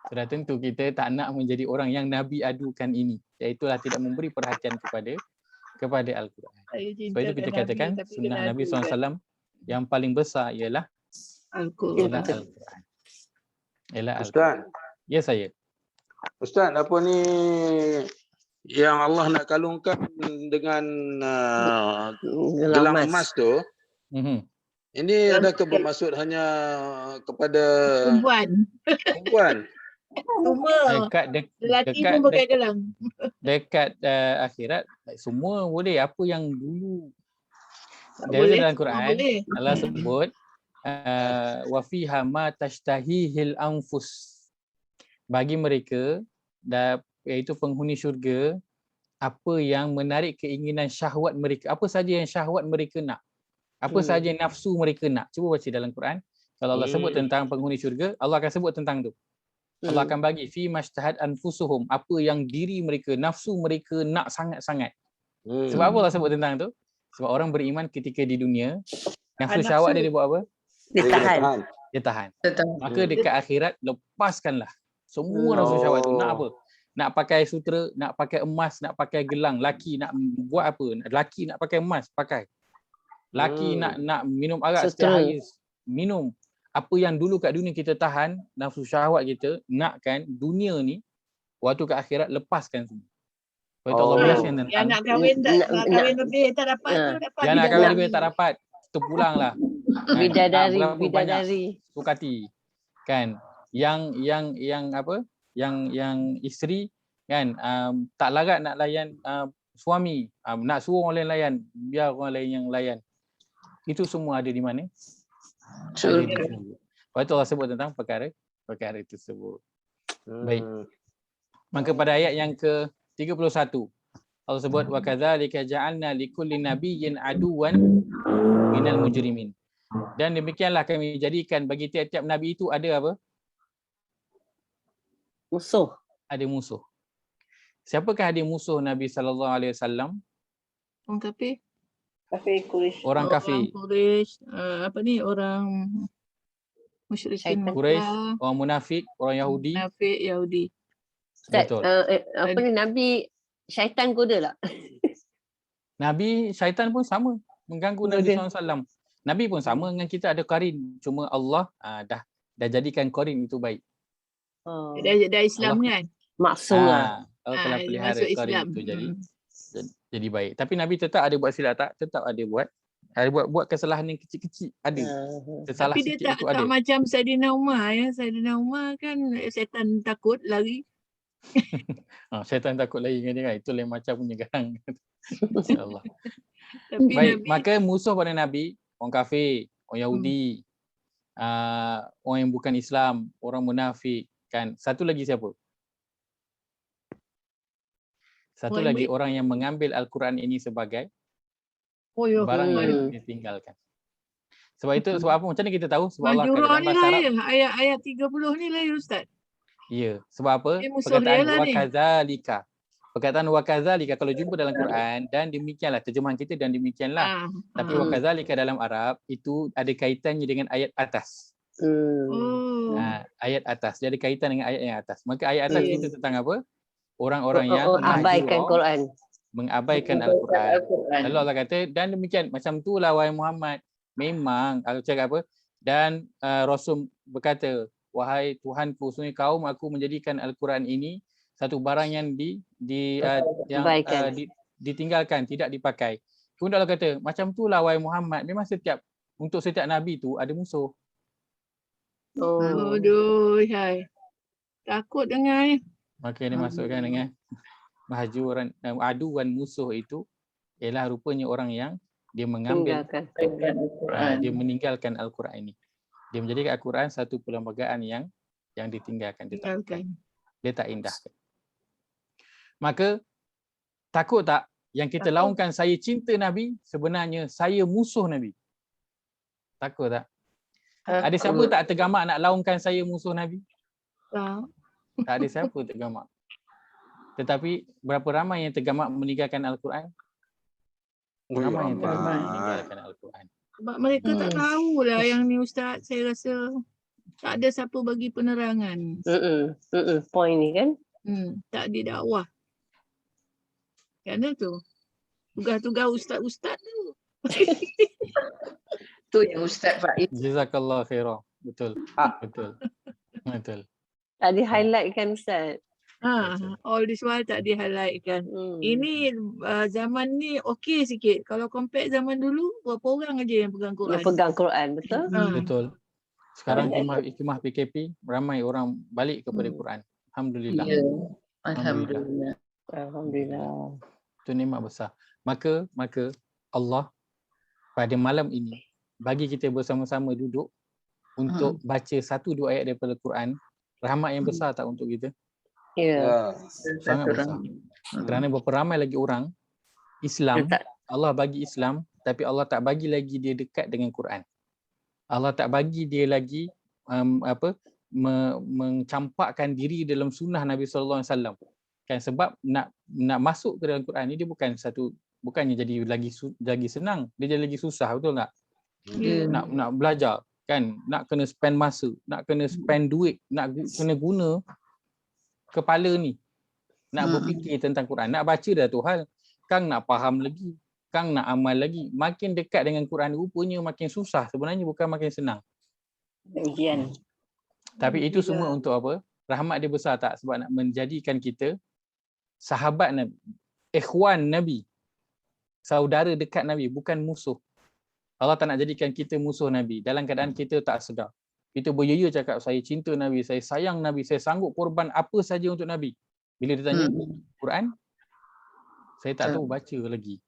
Sudah tentu kita tak nak menjadi orang yang Nabi adukan ini. Iaitulah tidak memberi perhatian kepada Al-Quran. Sebab itu kita katakan sunnah Nabi SAW yang paling besar ialah Al-Quran. Al-Quran. Ialah Ustaz, Al-Quran. Ya saya. Ustaz, apa ni yang Allah nak kalungkan dengan gelang emas tu, ini adakah bermaksud hanya kepada perempuan? Semua lelaki pun pakai gelang. Dekat akhirat semua boleh. Apa yang dulu Boleh, dalam Quran boleh. Allah sebut wa fiha ma tashtahihil anfus, bagi mereka iaitu penghuni syurga apa yang menarik keinginan syahwat mereka, apa saja yang syahwat mereka nak, apa saja yang nafsu mereka nak. Cuba baca dalam Quran, kalau Allah sebut tentang penghuni syurga, Allah akan sebut tentang tu. Allah akan bagi fi mashtahat anfusuhum, apa yang diri mereka, nafsu mereka nak sangat-sangat. Sebab apa Allah sebut tentang tu? Sebab orang beriman ketika di dunia, nafsu syahwat dia buat apa? Dia tahan. Maka dekat akhirat lepaskanlah semua nafsu syahwat tu. Nak apa? Nak pakai sutera, nak pakai emas, nak pakai gelang. Laki nak buat apa? Laki nak pakai emas, pakai. Laki nak minum arak setiap hari, minum. Apa yang dulu kat dunia kita tahan, nafsu syahwat kita, nakkan dunia ni, waktu ke akhirat lepaskan semua. Sebab Allah menjelaskan tentang yang nak kahwin lebih tak dapat tu dapat. Yang nak kahwin lebih tak dapat, terpulanglah. Bidadari. Sukati. Kan? Yang apa? Yang isteri kan tak larat nak layan suami, nak suruh orang lain layan, biar orang lain yang layan. Itu semua ada di mana? Lepas tu Allah sebut tentang perkara tersebut. Baik. Maka pada ayat yang ke-31 Allah sebut wa kadzalika ja'alna likulli nabiyyin aduwan minal mujrimin. Dan demikianlah kami jadikan bagi tiap-tiap nabi itu ada apa? Musuh. Ada musuh. Siapakah ada musuh Nabi SAW? Orang kafir. Kafir Quraisy. Orang kafir. Quraisy, apa ni, orang musyrikin Quraisy, orang munafik, orang Yahudi. Munafik Yahudi. Ustaz, apa ni, Nabi syaitan goda tak? Nabi syaitan pun sama mengganggu Nabi SAW. Nabi pun sama dengan kita, ada qarin. Cuma Allah dah jadikan qarin itu baik. Dah Islam Allah, kan? Maksum lah. Allah telah pelihara qarin itu jadi baik. Tapi Nabi tetap ada buat silap tak? Tetap ada buat. Ada buat kesalahan yang kecil-kecil ada. Tapi dia tak macam Saidina Umar ya. Saidina Umar kan syaitan takut lari. Syaitan takut lari dengan dia kan. Itu lain macam punya garang. InsyaAllah. Baik, maka musuh pada Nabi, orang kafir, orang Yahudi, orang yang bukan Islam, orang munafik kan. Satu lagi siapa? Satu lagi orang yang mengambil Al-Quran ini sebagai barang yang ditinggalkan. Sebab itu, sebab apa? Macam mana kita tahu? Sebab Allah kata dalam bahasa Arab. Ayat 30 ni lah ya Ustaz. Ya, sebab apa? Perkataan wakazalika. Perkataan wakazalika kalau jumpa dalam Quran dan demikianlah terjemahan kita dan demikianlah. Tapi wakazalika dalam Arab itu ada kaitannya dengan ayat atas. Ayat atas. Dia ada kaitan dengan ayat yang atas. Maka ayat atas itu tentang apa? Orang-orang yang mengabaikan Quran, mengabaikan Al-Quran. Lalu Allah kata dan demikian macam itulah wahai Muhammad, memang aku cakap apa? Dan Rasul berkata, wahai Tuhanku, sungguh kaum aku menjadikan Al-Quran ini satu barang yang ditinggalkan, tidak dipakai. Kemudian Allah kata, macam itulah wahai Muhammad, memang untuk setiap nabi tu ada musuh. Aduh, hai. Takut dengar ni. Maka dia masukkan dengan mahjuran, aduan musuh itu ialah rupanya orang yang dia mengambil dia meninggalkan Al-Quran ini. Dia menjadikan Al-Quran satu perlembagaan yang ditinggalkan, dia tak indahkan. Maka takut tak yang kita laungkan saya cinta Nabi, sebenarnya saya musuh Nabi? Takut tak? Ada siapa tak tergamak nak laungkan saya musuh Nabi? Tak ada siapa tergamak. Tetapi berapa ramai yang tergamak meninggalkan Al-Quran? Ramai yang tergamak meninggalkan Al-Quran. Sebab mereka tak tahulah yang ni Ustaz, saya rasa. Tak ada siapa bagi penerangan. Point ni kan. Tak ada dakwah. Kerana tu tugas-tugas ustaz-ustaz tu. Tu yang Ustaz Faiz. Jazakallah khairah. Betul. Betul. Tak di highlight kan Ustaz. All this while tak di-highlightkan. Ini zaman ni okey sikit. Kalau compare zaman dulu, berapa orang aja yang pegang Quran? Yang pegang Quran, betul? Betul. Sekarang hikmah PKP, ramai orang balik kepada Quran. Alhamdulillah. Ya. Alhamdulillah. Alhamdulillah. Itu nikmat besar. Maka Allah pada malam ini bagi kita bersama-sama duduk untuk baca 1-2 ayat daripada Quran. Rahmat yang besar tak untuk kita? Ya. Sangat besar. Kerana berapa ramai lagi orang Islam, Allah bagi Islam, tapi Allah tak bagi lagi dia dekat dengan Quran. Allah tak bagi dia lagi mencampakkan diri dalam sunnah Nabi SAW. Kan sebab nak masuk ke dalam Quran ni dia bukannya jadi lagi senang, dia jadi lagi susah, betul tak? Nak belajar kan, nak kena spend masa, nak kena spend duit, nak kena guna kepala ni, nak berfikir tentang Quran, nak baca dah tu hal, Kang nak faham lagi, Kang nak amal lagi. Makin dekat dengan Quran rupanya makin susah, sebenarnya bukan makin senang. Tapi itu semua untuk apa? Rahmat dia besar tak? Sebab nak menjadikan kita sahabat Nabi, ikhwan Nabi, saudara dekat Nabi, bukan musuh. Allah tak nak jadikan kita musuh Nabi dalam keadaan kita tak sedar. Kita beraya cakap saya cinta Nabi, saya sayang Nabi, saya sanggup korban apa saja untuk Nabi. Bila ditanya Quran, saya tak tahu baca lagi.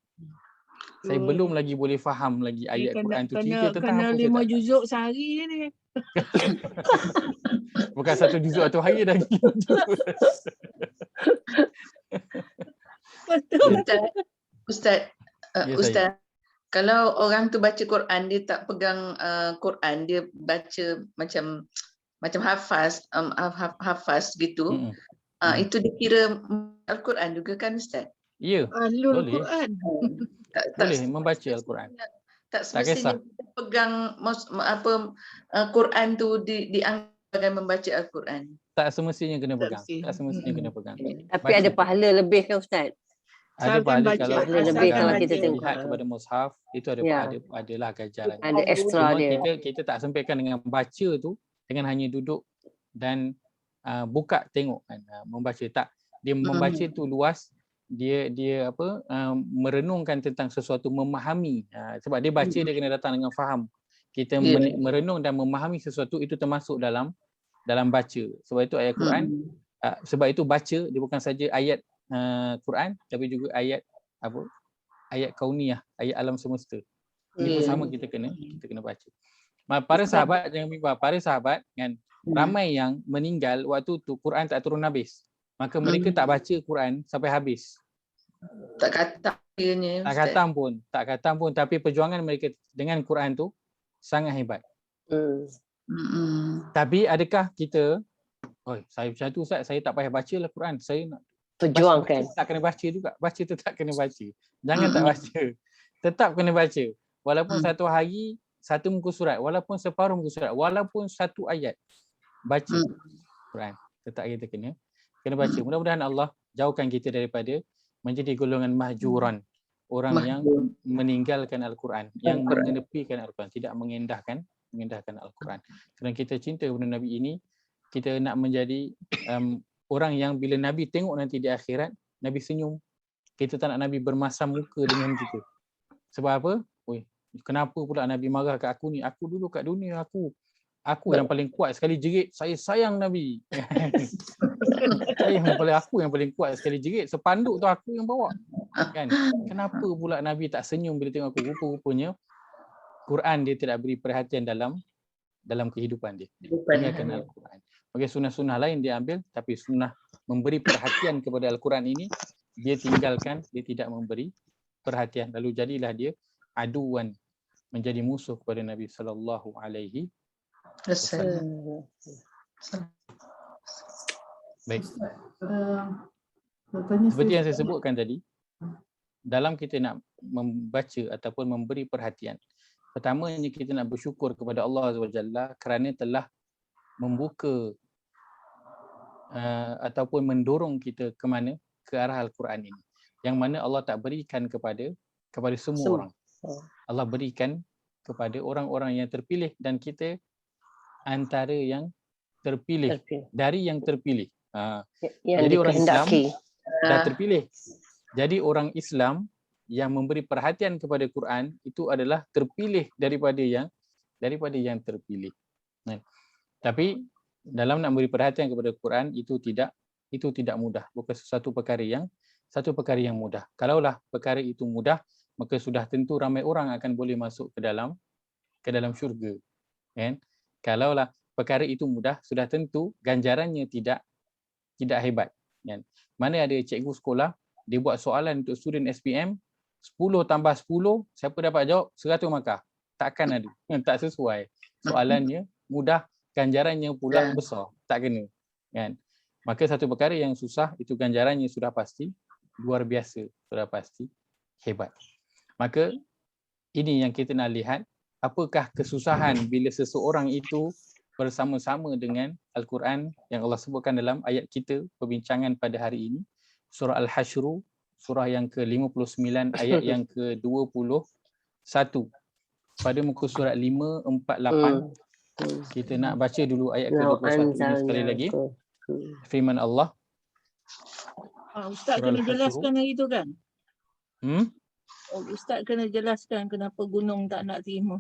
Saya belum lagi boleh faham lagi ayat Quran tu cerita tentang apa. Kena 5 juzuk sehari ni. Bukan 1 juzuk atau hari dah. Ustaz, kalau orang tu baca Quran, dia tak pegang Quran, dia baca macam hafaz gitu. Itu dikira Al-Quran juga kan Ustaz? Ya, Ahlul Quran. Boleh membaca Al-Quran. Tak semestinya pegang Quran tu dianggap sebagai membaca Al-Quran. Tak semestinya kena pegang. Tak semestinya kena pegang. Tapi ada pahala lebih kan Ustaz? Ada pahala kalau lebih kalau kita tengok lihat kepada mushaf, itu adalah ganjaran. Ada ekstra dia. Kita tak sempitkan dengan baca tu dengan hanya duduk dan buka tengok kan, membaca tak. Dia membaca tu luas, dia merenungkan tentang sesuatu, memahami. Sebab dia baca dia kena datang dengan faham. Kita merenung dan memahami sesuatu itu termasuk dalam baca. Sebab itu ayat Quran, sebab itu baca dia bukan saja ayat Quran tapi juga ayat kauniyah, ayat alam semesta. Ini pun sama kita kena baca. Para sahabat jangan lupa, para sahabat kan ramai yang meninggal waktu tu Quran tak turun habis. Maka mereka tak baca Quran sampai habis. Tak khatam pun, tapi perjuangan mereka dengan Quran tu sangat hebat. Tapi adakah kita, saya macam tu Ustaz, saya tak payah bacalah Quran, saya nak perjuangkan. Tak kena baca juga. Baca tetap kena baca. Jangan tak baca. Tetap kena baca. Walaupun satu hari, satu muka surat. Walaupun separuh muka surat. Walaupun satu ayat. Baca Quran. Tetap kita kena baca. Mudah-mudahan Allah jauhkan kita daripada menjadi golongan mahjuran. Orang yang meninggalkan Al-Quran. Yang mengenepikan Al-Quran. Tidak mengendahkan Al-Quran. Kerana kita cinta kepada Nabi ini, kita nak menjadi orang yang bila Nabi tengok nanti di akhirat, Nabi senyum. Kita tak nak Nabi bermasam muka dengan kita. Sebab apa? Kenapa pula Nabi marah kat aku ni? Aku dulu kat dunia, aku yang paling kuat sekali jerit, saya sayang Nabi. Aku yang paling kuat sekali jerit, sepanduk tu aku yang bawa. Kan? Kenapa pula Nabi tak senyum bila tengok aku? Rupa-rupanya Quran dia tidak beri perhatian dalam kehidupan dia. Tinggalkan Al-Quran. Bagi sunnah-sunnah lain dia ambil, tapi sunnah memberi perhatian kepada Al-Quran ini dia tinggalkan, dia tidak memberi perhatian. Lalu jadilah dia aduan, menjadi musuh kepada Nabi sallallahu alaihi wasallam. Baik. Seperti yang saya sebutkan tadi, dalam kita nak membaca ataupun memberi perhatian, pertamanya kita nak bersyukur kepada Allah Azza wa Jalla kerana telah membuka ataupun mendorong kita ke mana? Ke arah Al-Quran ini. Yang mana Allah tak berikan kepada semua orang. Allah berikan kepada orang-orang yang terpilih dan kita antara yang terpilih. Dari yang terpilih. Jadi orang Islam dah terpilih. Jadi orang Islam yang memberi perhatian kepada Quran itu adalah terpilih daripada yang terpilih. Tapi dalam nak memberi perhatian kepada Quran itu tidak mudah. Bukan satu perkara yang mudah. Kalaulah perkara itu mudah, maka sudah tentu ramai orang akan boleh masuk ke dalam syurga. Kan? Kalaulah perkara itu mudah, sudah tentu ganjarannya tidak hebat. Kan? Mana ada cikgu sekolah, dia buat soalan untuk student SPM, 10 tambah 10, siapa dapat jawab 100 markah. Takkan ada. Tak sesuai. Soalannya mudah, ganjarannya pula besar. Tak kena. Kan? Maka satu perkara yang susah, itu ganjarannya sudah pasti luar biasa. Sudah pasti hebat. Maka ini yang kita nak lihat, apakah kesusahan bila seseorang itu bersama-sama dengan Al-Quran yang Allah sebutkan dalam ayat kita perbincangan pada hari ini, surah Al-Hasyr, surah yang ke-59 ayat yang ke-21. Pada muka surat 548, kita nak baca dulu ayat ke-21 ini sekali lagi. Firman Allah. Ustaz kena jelaskan lagi tu kan? Ustaz kena jelaskan kenapa gunung tak nak terima.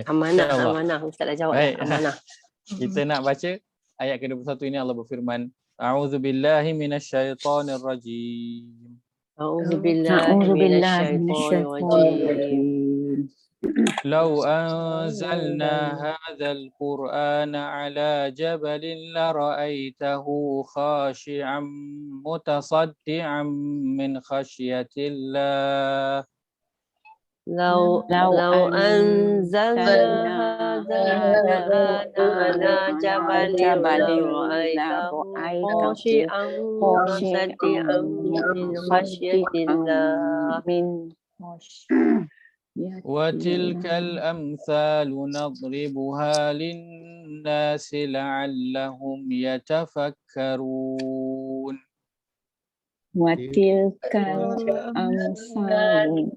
Amanah. Ustaz dah jawab. Amanah. Kita nak baca ayat ke-21 ini. Allah berfirman, A'udzubillahi minasyaitonir rajim. A'udzubillahi minasyaitonir rajim. Lau anzalna hadzal Qur'ana ala jabalin la ra'aitahu khashi'an mutasaddian min khasyatillah. لو أنزلنا هذا القرآن على جبل لرأيته خاشعا متصدعا من خشية الله. وتلك الأمثال نضربها للناس لعلهم يتفكرون. وتلك الأمثال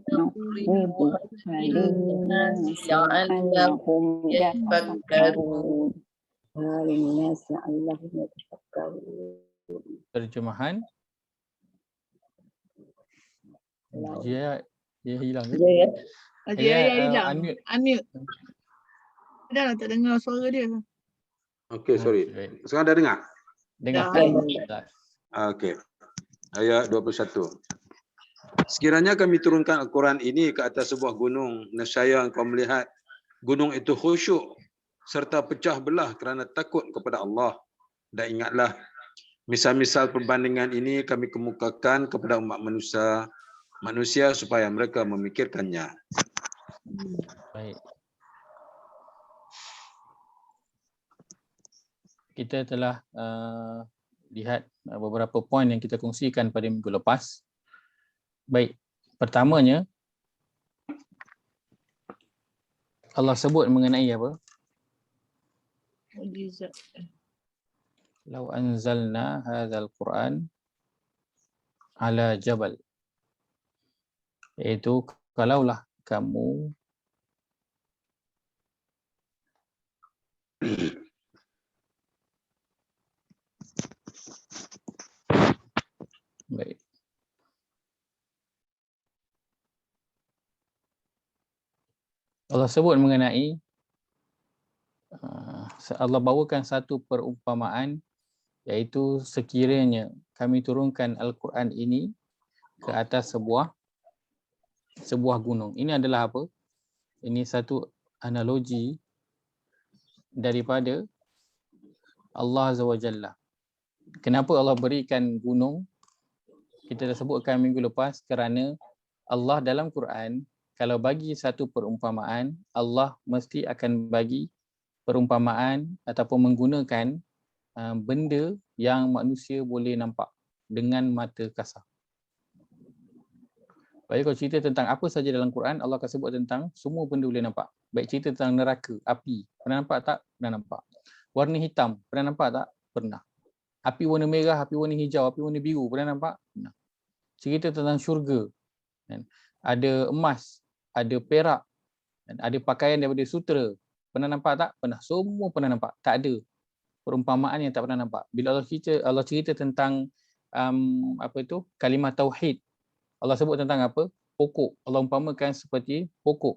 نضربها للناس لعلهم يتفكرون. Terjemahan. Dia hilang. Dia hilang. Unmute. Dah tak dengar suara dia. Okey, sorry. Sekarang dah dengar? Dengar. Okey. Ayat 21. Sekiranya kami turunkan Al-Quran ini ke atas sebuah gunung, nescaya engkau melihat gunung itu khusyuk serta pecah belah kerana takut kepada Allah. Dan ingatlah, misal-misal perbandingan ini kami kemukakan kepada umat manusia supaya mereka memikirkannya. Baik. Kita telah lihat beberapa poin yang kita kongsikan pada minggu lepas. Baik, pertamanya Allah sebut mengenai apa? Mukjizat. Lau anzalna hadzal Quran ala jabal. Iaitu kalaulah kamu baik. Allah sebut mengenai Allah bawakan satu perumpamaan, iaitu sekiranya kami turunkan Al-Quran ini ke atas sebuah gunung. Ini adalah apa? Ini satu analogi daripada Allah Azza wa Jalla. Kenapa Allah berikan gunung? Kita dah sebutkan minggu lepas, kerana Allah dalam Quran, kalau bagi satu perumpamaan, Allah mesti akan bagi perumpamaan ataupun menggunakan benda yang manusia boleh nampak dengan mata kasar. Baik, kalau cerita tentang apa saja dalam Quran, Allah akan sebut tentang semua benda boleh nampak. Baik cerita tentang neraka, api. Pernah nampak tak? Pernah nampak. Warna hitam. Pernah nampak tak? Pernah. Api warna merah, api warna hijau, api warna biru. Pernah nampak? Pernah. Cerita tentang syurga. Ada emas, ada perak, ada pakaian daripada sutera. Pernah nampak tak? Pernah. Semua pernah nampak. Tak ada perumpamaan yang tak pernah nampak. Bila Allah cerita tentang kalimah tauhid, Allah sebut tentang apa? Pokok. Allah umpamakan seperti pokok.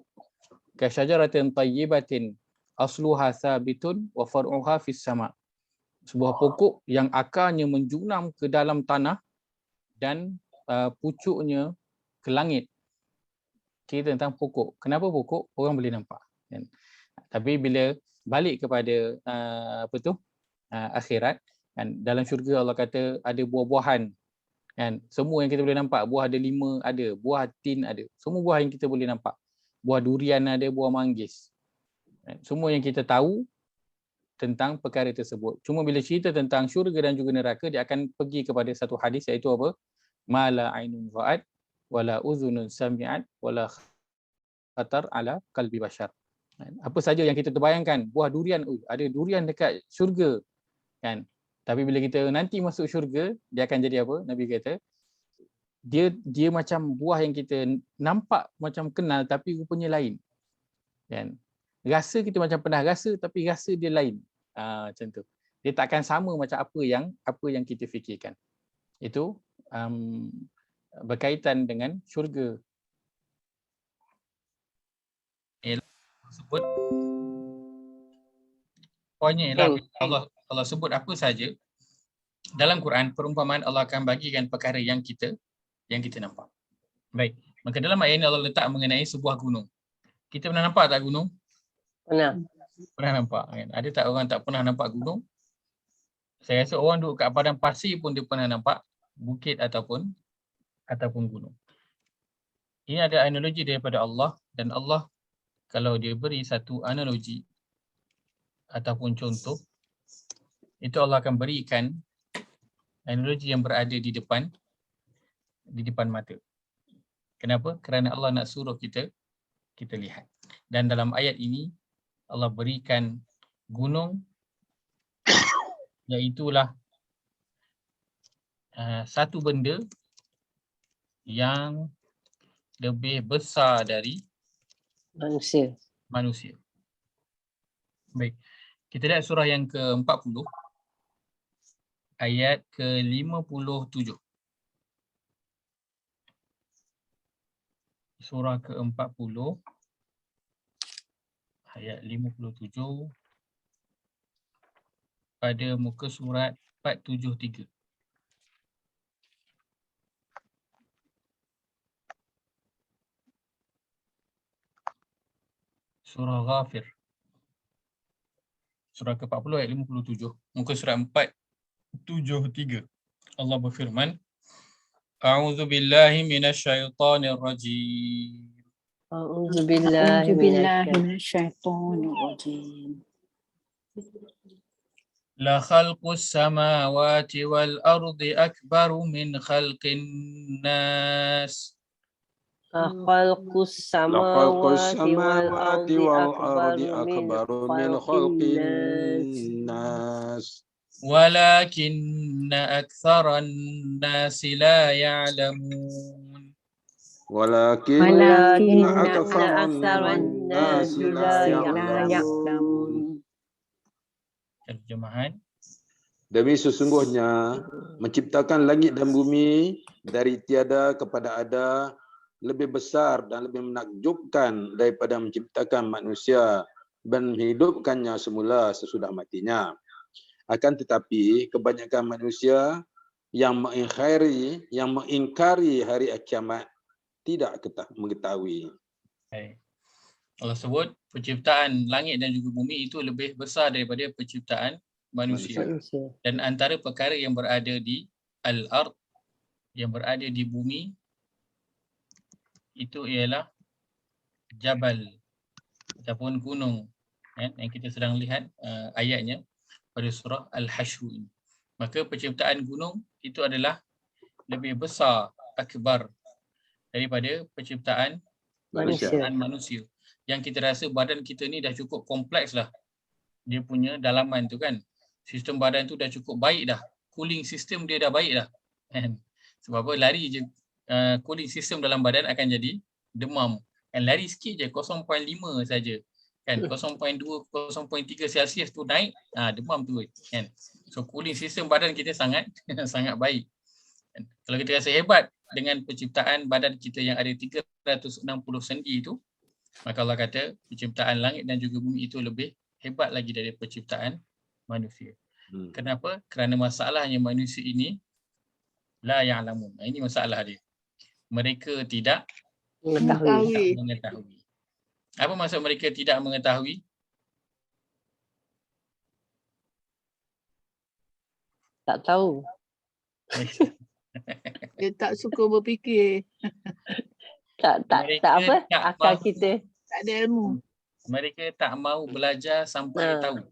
Kasyajaratin tayyibatin asluha sabitun wa far'uha fis sama. Sebuah pokok yang akarnya menjunam ke dalam tanah dan pucuknya ke langit. Cerita tentang pokok. Kenapa pokok? Orang boleh nampak. Kan? Tapi bila balik kepada akhirat, kan, dalam syurga Allah kata ada buah-buahan. Kan? Semua yang kita boleh nampak. Buah ada 5 ada. Buah tin ada. Semua buah yang kita boleh nampak. Buah durian ada, buah manggis. Semua yang kita tahu tentang perkara tersebut. Cuma bila cerita tentang syurga dan juga neraka, dia akan pergi kepada satu hadis, iaitu apa? Ma la ainun ra'at wala uzunun sami'at wala khatar ala qalbi bashar. Apa saja yang kita terbayangkan, buah durian, ada durian dekat syurga, kan? Tapi bila kita nanti masuk syurga, dia akan jadi apa? Nabi kata, dia macam buah yang kita nampak macam kenal tapi rupanya lain. Kan? Rasa kita macam pernah rasa tapi rasa dia lain. Macam tu. Dia takkan sama macam apa yang kita fikirkan. Itu berkaitan dengan syurga. Sebut poinnya ialah Allah sebut apa saja dalam Quran, perumpamaan Allah akan bagikan perkara yang kita nampak. Baik. Maka dalam ayat ini Allah letak mengenai sebuah gunung. Kita pernah nampak tak gunung? Pernah. Pernah nampak. Kan? Ada tak orang tak pernah nampak gunung? Saya rasa orang duduk kat padang pasir pun dia pernah nampak bukit ataupun gunung. Ini ada analogi daripada Allah, dan Allah kalau dia beri satu analogi ataupun contoh, itu Allah akan berikan analogi yang berada di depan mata. Kenapa? Kerana Allah nak suruh kita lihat. Dan dalam ayat ini Allah berikan gunung, iaitulah satu benda yang lebih besar dari manusia. Baik. Kita lihat surah yang ke-40 ayat ke-57. Surah ke-40 ayat 57 pada muka surat 473. Surah Ghafir. Surah ke-40 ayat 57. Muka surat 473. Allah berfirman, A'udzu billahi minasyaitonir rajim. A'udzu billahi minasyaitonir rajim. La khalqus samawati wal ardi akbaru min khalqin nas. Khalqus samawati wal ardi akbaru min khalqin nas. Walakinna aktsaran nasi la ya'lamun. Walakinna aktsaran nasi la ya'lamun. Terjemahan. Demi sesungguhnya menciptakan langit dan bumi dari tiada kepada ada lebih besar dan lebih menakjubkan daripada menciptakan manusia dan menghidupkannya semula sesudah matinya. Akan tetapi kebanyakan manusia yang mengingkari hari kiamat tidak mengetahui. Allah sebut penciptaan langit dan juga bumi itu lebih besar daripada penciptaan manusia. Dan antara perkara yang berada di al-ard, yang berada di bumi, itu ialah jabal ataupun gunung, yang kita sedang lihat ayatnya pada surah Al-Hashr ini. Maka penciptaan gunung itu adalah lebih besar, akbar, daripada penciptaan manusia. yang kita rasa badan kita ni dah cukup kompleks lah. Dia punya dalaman tu kan. Sistem badan tu dah cukup baik dah. Cooling system dia dah baik dah. Kan? Sebab apa, lari je cooling system dalam badan akan jadi demam. Kan lari sikit je 0.5 saja. Kan 0.2, 0.3 Celsius tu naik, demam tu kan. So cooling system badan kita sangat sangat baik. Kan? Kalau kita rasa hebat dengan penciptaan badan kita yang ada 360 sendi itu, maka Allah kata penciptaan langit dan juga bumi itu lebih hebat lagi dari penciptaan manusia. Kenapa? Kerana masalahnya manusia ini la ya'lamun. Ini masalah dia. Mereka tidak mengetahui. Apa maksud mereka tidak mengetahui? Tak tahu. Dia tak suka berfikir. Tak apa? Akal kita. Tak ada ilmu. Mereka tak mahu belajar sampai tahu.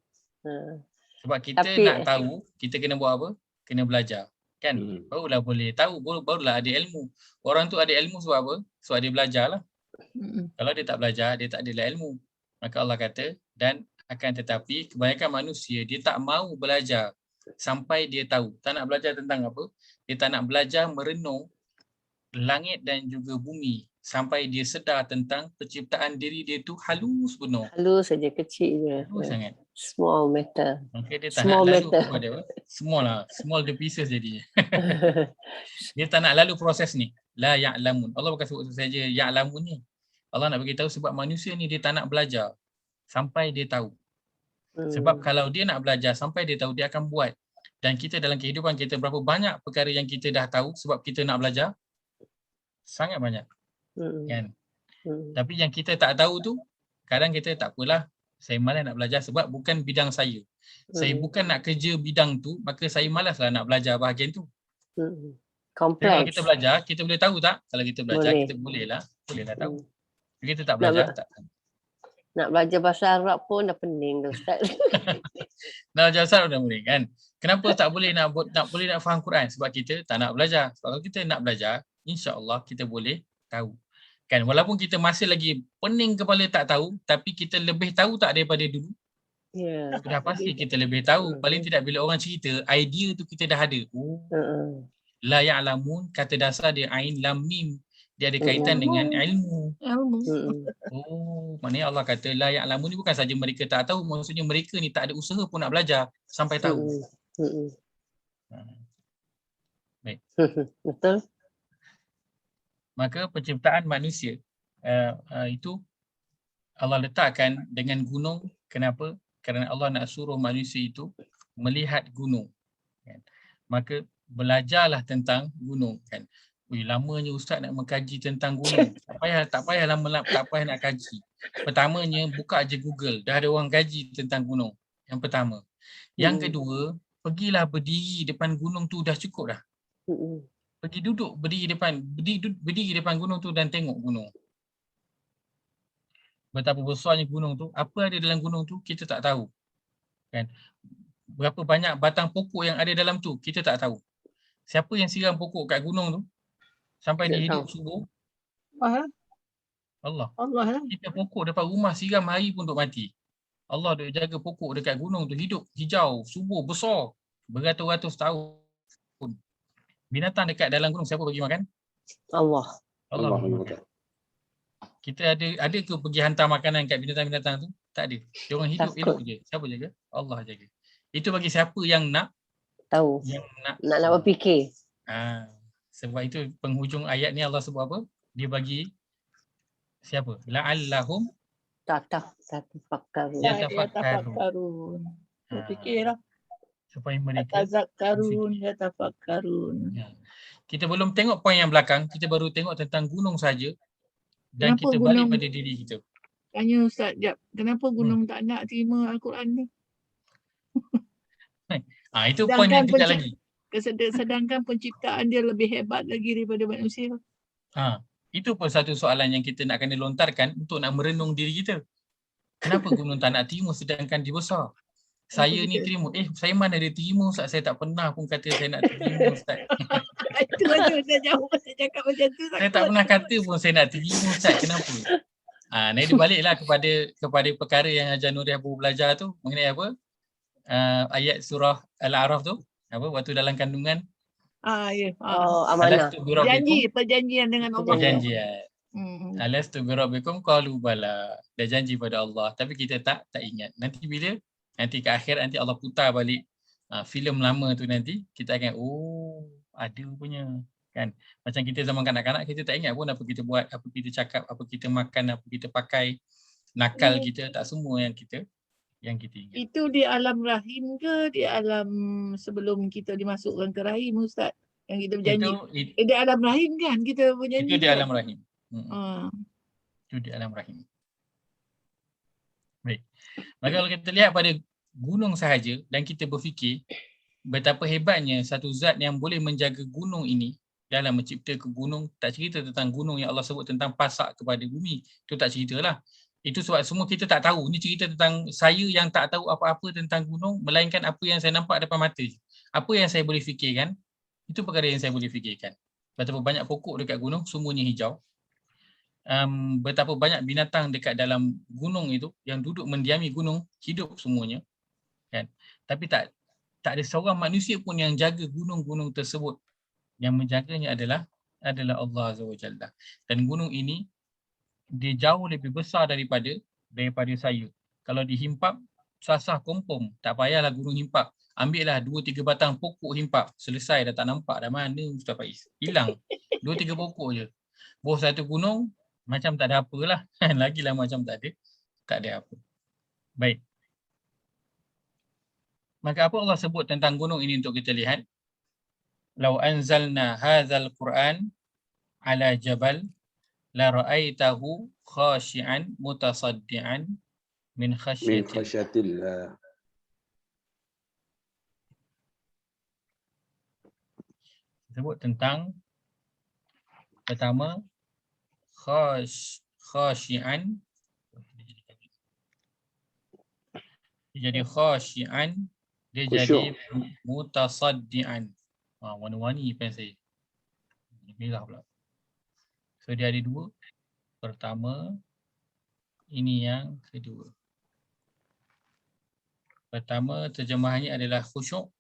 Sebab kita nak tahu, kita kena buat apa? Kena belajar. Kan? Barulah boleh tahu, barulah ada ilmu. Orang tu ada ilmu sebab apa? Sebab dia belajar lah. Kalau dia tak belajar, dia tak ada ilmu. Maka Allah kata, dan akan tetapi kebanyakan manusia dia tak mahu belajar sampai dia tahu. Tak nak belajar tentang apa? Dia tak nak belajar merenung langit dan juga bumi sampai dia sedar tentang penciptaan diri dia tu halus penuh. Halus saja, kecil je. Halus sangat. Small matter. Maka dia tak nak lalu kepada small lah. Small the pieces jadinya. Dia tak nak lalu proses ni. La ya'lamun. Allah bukan sebut saja ya'lamun ni. Allah nak bagi tahu sebab manusia ni dia tak nak belajar sampai dia tahu. Sebab kalau dia nak belajar sampai dia tahu, dia akan buat. Dan kita dalam kehidupan kita, berapa banyak perkara yang kita dah tahu sebab kita nak belajar? Sangat banyak. Kan? Tapi yang kita tak tahu tu, kadang kita tak apalah, saya malas nak belajar sebab bukan bidang saya. Saya bukan nak kerja bidang tu, maka saya malaslah nak belajar bahagian tu. Kompleks. Kalau kita belajar, kita boleh tahu tak? Kalau kita belajar, kita bolehlah tahu. Kita tak belajar, tak tahu. Nak belajar bahasa Arab pun dah pening dah Ustaz. Nak belajar bahasa Arab dah pening kan? Kenapa tak boleh nak faham Quran? Sebab kita tak nak belajar. Sebab kalau kita nak belajar, insya-Allah kita boleh tahu. Kan, walaupun kita masih lagi pening kepala tak tahu, tapi kita lebih tahu tak daripada dulu? Ya. Sudah pasti kita lebih tahu. Paling tidak bila orang cerita, idea tu kita dah ada. La ya'lamun, kata dasar dia ain lam mim. Dia ada kaitan dengan ilmu. Maknanya Allah kata la ya'lamun ni bukan saja mereka tak tahu, maksudnya mereka ni tak ada usaha pun nak belajar sampai tahu. Baik. Betul. Maka penciptaan manusia itu Allah letakkan dengan gunung. Kenapa? Kerana Allah nak suruh manusia itu melihat gunung. Kan? Maka belajarlah tentang gunung. Kan? Lamanya Ustaz nak mengkaji tentang gunung. Tak payah lama, tak payah nak kaji. Pertamanya buka je Google, dah ada orang kaji tentang gunung. Yang pertama. Yang kedua, pergilah berdiri depan gunung tu dah cukup dah. Pergi duduk berdiri depan gunung tu dan tengok gunung. Betapa besarnya gunung tu, apa ada dalam gunung tu kita tak tahu. Kan? Berapa banyak batang pokok yang ada dalam tu kita tak tahu. Siapa yang siram pokok kat gunung tu sampai dia hidup subur? Allah. Kita pokok depan rumah siram hari pun duk mati. Allah duk jaga pokok dekat gunung tu hidup hijau, subur, besar beratus-ratus tahun. Binatang dekat dalam gunung siapa bagi makan? Allah. Kita ada ke pergi hantar makanan kat binatang-binatang tu? Tak ada. Dia orang hidup elok je. Siapa jaga? Allah jaga. Itu bagi siapa yang nak tahu. Yang nak berfikir. Sebab itu penghujung ayat ni Allah sebut apa? Dia bagi siapa? La'allahum Yatafakkarun. Berfikirlah. Supaya mereka yatafakkarun. Kita belum tengok poin yang belakang, kita baru tengok tentang gunung saja dan Kenapa kita balik pada diri kita. Tanya Ustaz jap, kenapa gunung tak nak terima Al-Quran ni? Itu poin yang kejap lagi. Sedangkan penciptaan dia lebih hebat lagi daripada manusia. Itu pun satu soalan yang kita nak kena lontarkan untuk nak merenung diri kita. Kenapa gunung tak nak terima sedangkan dia besar? Saya ni terima. Saya mana ada terima Ustaz? Saya tak pernah pun kata saya nak terima Ustaz. Itu aja saya jawab, saya cakap macam tu. Saya tak pernah kata pun saya nak terima Ustaz. Kenapa? Nah, dia baliklah kepada perkara yang Hajar Nuriyah baru belajar tu mengenai apa? Ayat surah Al-A'raf tu, apa waktu dalam kandungan. Ya. Amanah. Alastu bi rabbikum, Perjanjian dengan Allah. perjanjian. Hmm. Alastu bi rabbikum qalu bala. Dia janji pada Allah, tapi kita tak ingat. Nanti ke akhir nanti Allah putar balik filem lama tu, nanti kita akan ada punya kan. Macam kita zaman kanak-kanak, kita tak ingat pun apa kita buat, apa kita cakap, apa kita makan, apa kita pakai, nakal kita, tak semua yang kita ingat. Itu di alam rahim ke di alam sebelum kita dimasukkan ke rahim, Ustaz? Yang kita berjanji. Di alam rahim kan kita berjanji. Itu di alam rahim. Itu di alam rahim. Baik. Maka kalau kita lihat pada gunung sahaja dan kita berfikir betapa hebatnya satu zat yang boleh menjaga gunung ini dalam menciptakan gunung, tak cerita tentang gunung yang Allah sebut tentang pasak kepada bumi. Itu tak ceritalah. Itu sebab semua kita tak tahu. Ini cerita tentang saya yang tak tahu apa-apa tentang gunung, melainkan apa yang saya nampak depan mata. Apa yang saya boleh fikirkan, itu perkara yang saya boleh fikirkan. Betapa banyak pokok dekat gunung, semuanya hijau. Betapa banyak binatang dekat dalam gunung itu yang duduk mendiami gunung, hidup semuanya. Kan? Tapi tak ada seorang manusia pun yang jaga gunung-gunung tersebut. Yang menjaganya adalah Allah Azza wa Jalla. Dan gunung ini dia jauh lebih besar daripada saya. Kalau dihimpap, sasah kompom, tak payahlah gunung himpap. Ambillah 2-3 batang pokok himpap, selesai, dah tak nampak dah mana Ustaz Faiz. Hilang. 2-3 pokok je. Boh satu gunung macam tak ada apalah. Lagilah macam tak ada apa. Baik. Maka apa Allah sebut tentang gunung ini untuk kita lihat? Lau anzalna hadzal Qur'an ala jabal la ra'aitahu khashi'an mutasaddian min khasyatillah. Sebut tentang pertama khashi'an, dia jadi khashi'an, dia jadi mutasaddian. Warna-warni pen saya. Merah pula. So dia ada dua. Pertama, ini yang kedua. Pertama terjemahannya adalah khusyuk.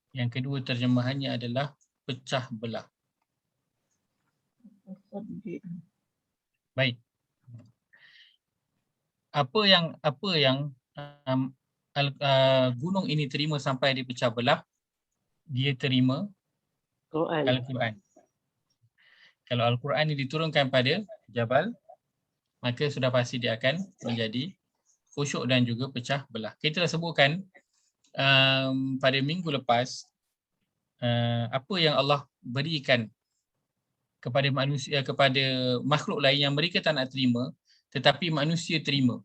Yang kedua terjemahannya adalah pecah belah. Baik. Apa yang gunung ini terima sampai dipecah belah? Dia terima Al-Quran. Kalau Al-Quran ini diturunkan pada jabal, maka sudah pasti dia akan menjadi khusyuk dan juga pecah belah. Kita dah sebutkan pada minggu lepas apa yang Allah berikan kepada manusia, kepada makhluk lain yang mereka tak nak terima, tetapi manusia terima.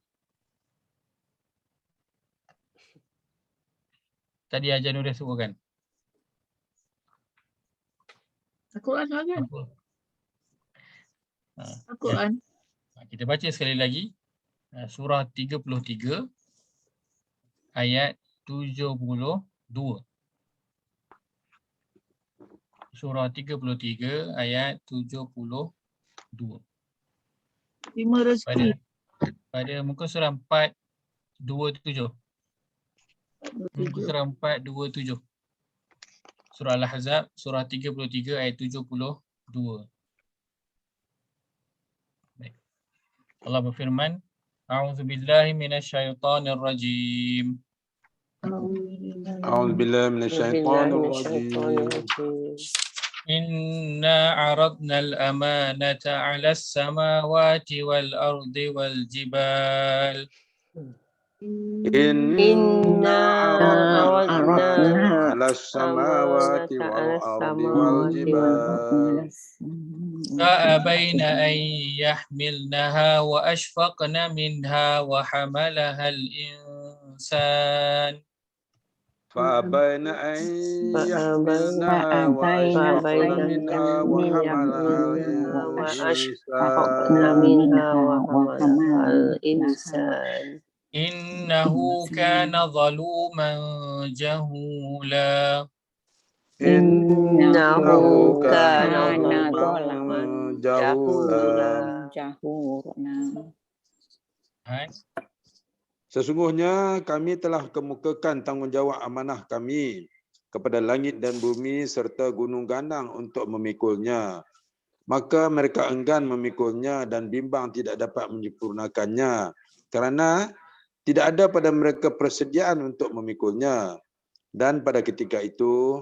Tadi Hajar Nuriyah sebutkan. Al-Quran kan? Al-Quran. Kita baca sekali lagi. Surah 33 ayat 72. Surah 33 ayat 72. Lima rezeki. Pada muka surah 427. Muka surah 427. Surah Al-Ahzab, surah 33 ayat 72. Baik. Allah berfirman, A'udzubillahi minasyaitonir rajim. A'udzubillahi minasyaitonir rajim. Inna 'aradna al-amanata 'ala as-samawati wal ardi wal jibal. Inna aradna ala samawati wal ardi wal jibal fa'abaina an yahmilnaha wa ashfaqna minha wa hamalaha al-insan. fa'abaina an yahmilnaha wa ashfaqna minha wa hamalaha al-insan. Innahu kana zaluman jahula. Innahu kana zaluman jahula. jahur. Nah. Sesungguhnya kami telah kemukakan tanggungjawab amanah kami kepada langit dan bumi serta gunung gandang untuk memikulnya. Maka mereka enggan memikulnya dan bimbang tidak dapat menyempurnakannya kerana tidak ada pada mereka persediaan untuk memikulnya. Dan pada ketika itu,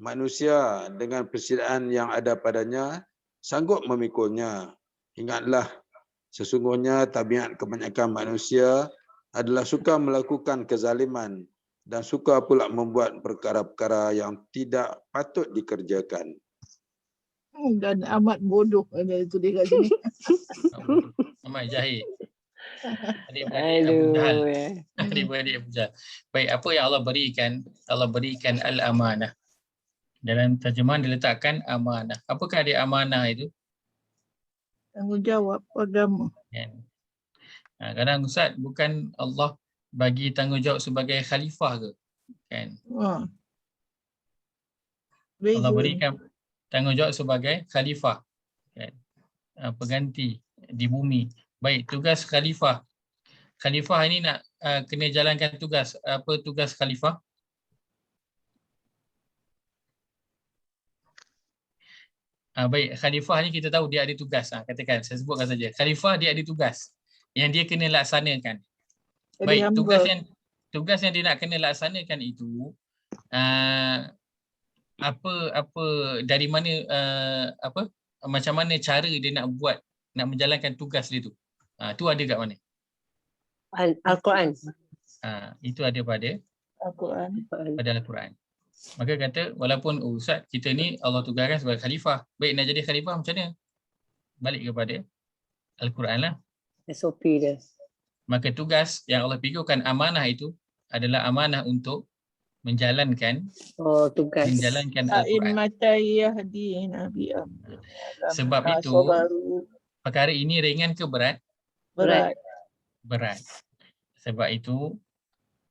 manusia dengan persediaan yang ada padanya sanggup memikulnya. Ingatlah, sesungguhnya tabiat kebanyakan manusia adalah suka melakukan kezaliman dan suka pula membuat perkara-perkara yang tidak patut dikerjakan. Dan amat bodoh ada itu dia kat sini. Amat jahil. Adik-beradik Abu Jahal. Adik-beradik Abu Jahal. Baik, apa yang Allah berikan? Allah berikan al-amanah. Dalam terjemahan diletakkan amanah. Apakah dia amanah itu? Tanggungjawab agama. Kan? Kadang Ustaz, bukan Allah bagi tanggungjawab sebagai khalifah ke? Kan? Allah berikan tanggungjawab sebagai khalifah. Kan? Pengganti di bumi. Baik, tugas khalifah. Khalifah ini nak kena jalankan tugas. Apa tugas khalifah? Baik, khalifah ni kita tahu dia ada tugas. Katakan, saya sebutkan saja. Khalifah dia ada tugas yang dia kena laksanakan. Baik, tugas yang dia nak kena laksanakan itu apa dari mana macam mana cara dia nak buat, nak menjalankan tugas dia tu. Tu ada kat mana? Al-Quran. Itu ada pada Al-Quran. Pada Al-Quran. Maka kata, walaupun Ustaz, kita ni Allah tugaskan sebagai khalifah. Baik, nak jadi khalifah macam mana? Balik kepada Al-Quran lah. SOP dia. Maka tugas yang Allah pikirkan amanah itu adalah amanah untuk menjalankan tugas. Menjalankan Al-Quran. Sebab itu, perkara ini ringan ke berat? Berat. Sebab itu,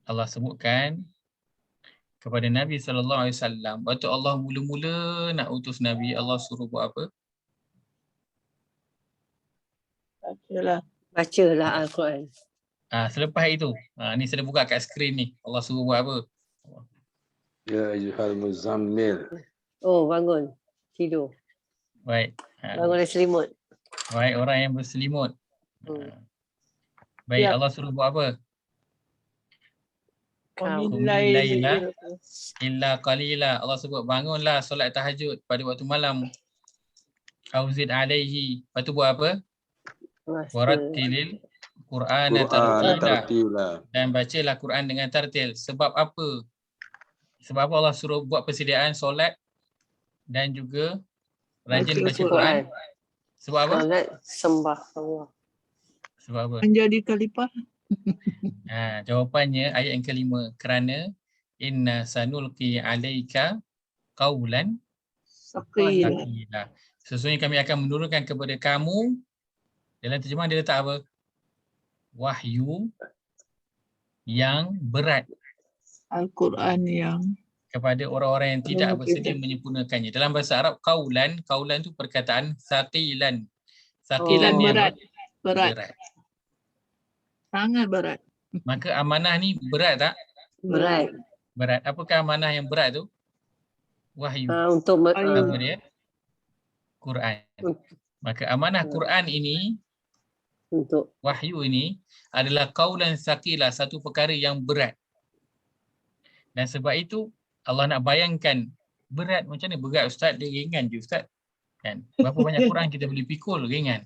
Allah sebutkan kepada Nabi SAW, waktu Allah mula-mula nak utus Nabi, Allah suruh buat apa? Bacalah Al-Quran. Selepas itu, ni saya buka kat skrin ni, Allah suruh buat apa? Ya ayyuhal muzammil. Bangun. Tidur. Baik. Bangun dari selimut. Baik, orang yang berselimut. Baik, Allah suruh buat apa? Laila illa qalila. Allah sebut bangunlah solat tahajud pada waktu malam. Auzid alaihi. Lepas tu buat apa? Warattilil Qur'ana tartila. Dan bacalah Quran dengan tartil. Sebab apa? Sebab Allah suruh buat persediaan solat dan juga rajin baca Quran. Sebab apa? Solat sembah Allah. Sebab apa? Menjadi khalifah. Jawapannya ayat yang kelima, kerana inna sanulqi alaika qaulan saqila. Sesungguhnya kami akan menurunkan kepada kamu, dalam terjemahan dia letak apa? Wahyu yang berat. Al-Quran yang kepada orang-orang yang tidak bersedia menyempurnakannya. Dalam bahasa Arab, qaulan tu perkataan saqilan. Saqilan ni berat. Sangat berat. Maka amanah ni berat tak? Berat. Apakah amanah yang berat tu? Wahyu. Untuk apa dia? Quran. Maka amanah Quran ini, untuk wahyu ini adalah qaulan saqila, satu perkara yang berat. Dan sebab itu Allah nak bayangkan berat macam mana? Berat Ustaz, dia ringan je Ustaz. Kan? Berapa banyak Quran kita boleh pikul, ringan.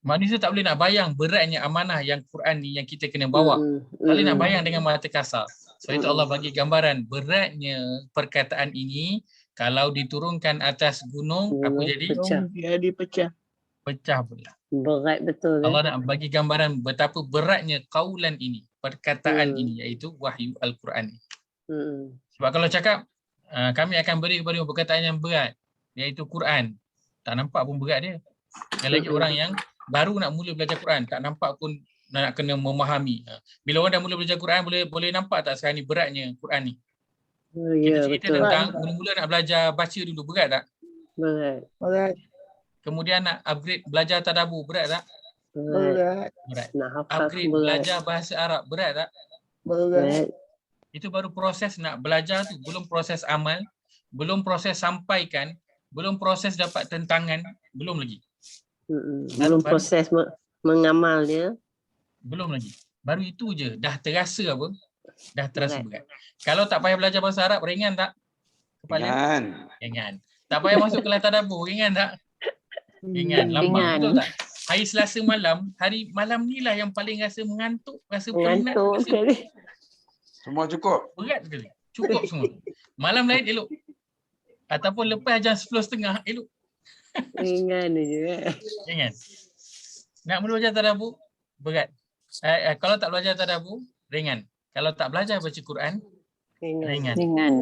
Manusia tak boleh nak bayang beratnya amanah yang Quran ni yang kita kena bawa. Tak boleh nak bayang dengan mata kasar. Sebab itu Allah bagi gambaran beratnya perkataan ini kalau diturunkan atas gunung, apa jadi? Jadi pecah. Pecah pula. Berat betul. Allah nak bagi gambaran betapa beratnya kaulan ini, perkataan ini, iaitu wahyu Al-Quran. Sebab kalau cakap, kami akan beri kepada perkataan yang berat, iaitu Quran. Tak nampak pun berat dia. Yang lagi orang yang baru nak mula belajar Quran, tak nampak pun nak kena memahami. Bila orang dah mula belajar Quran, boleh nampak tak sekarang ni beratnya Quran ni? Kita cerita tentang mula-mula nak belajar baca dulu, berat tak? Berat. Kemudian nak upgrade belajar tadabbur, berat tak? Berat. Berat. Nak hafal Upgrade berat. belajar bahasa Arab, berat tak? Berat. Itu baru proses nak belajar tu, belum proses amal, belum proses sampaikan, belum proses dapat tentangan, belum lagi. Belum proses mengamal dia. Belum lagi. Baru itu je dah terasa apa? Dah terasa berat. Kalau tak payah belajar bahasa Arab, ringan tak? Kepala? Ringan. Tak payah masuk kelas tadabbur, ringan tak? Ringan, lambat. Betul tak? Hari Selasa malam, hari malam ni lah yang paling rasa mengantuk, rasa penat, rasa Semua cukup. berat sekali. Cukup semua. Malam lain elok. Ataupun lepas jam 10.30 elok. Ringan je. Ringan. Nak mula belajar tadabbur, berat. Kalau tak belajar tadabbur, ringan. Kalau tak belajar baca Quran, ringan.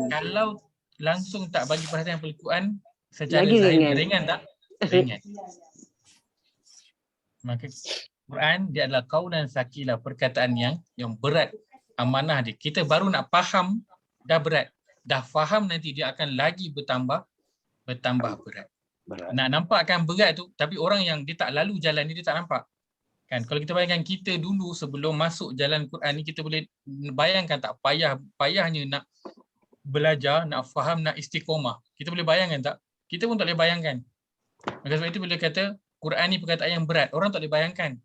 Kalau langsung tak bagi perhatian pada Quran secara zahir, ringan tak? Ringan. Maka Quran dia adalah qaulan saqilah, perkataan yang berat, amanah dia. Kita baru nak faham dah berat. Dah faham nanti dia akan lagi bertambah berat. Nak nampakkan berat tu, tapi orang yang dia tak lalu jalan ni dia tak nampak. Kan kalau kita bayangkan kita dulu sebelum masuk jalan Quran ni, kita boleh bayangkan tak payahnya nak belajar, nak faham, nak istiqomah. Kita boleh bayangkan tak? Kita pun tak boleh bayangkan. Maka sebab itu bila kata Quran ni perkataan yang berat, orang tak boleh bayangkan.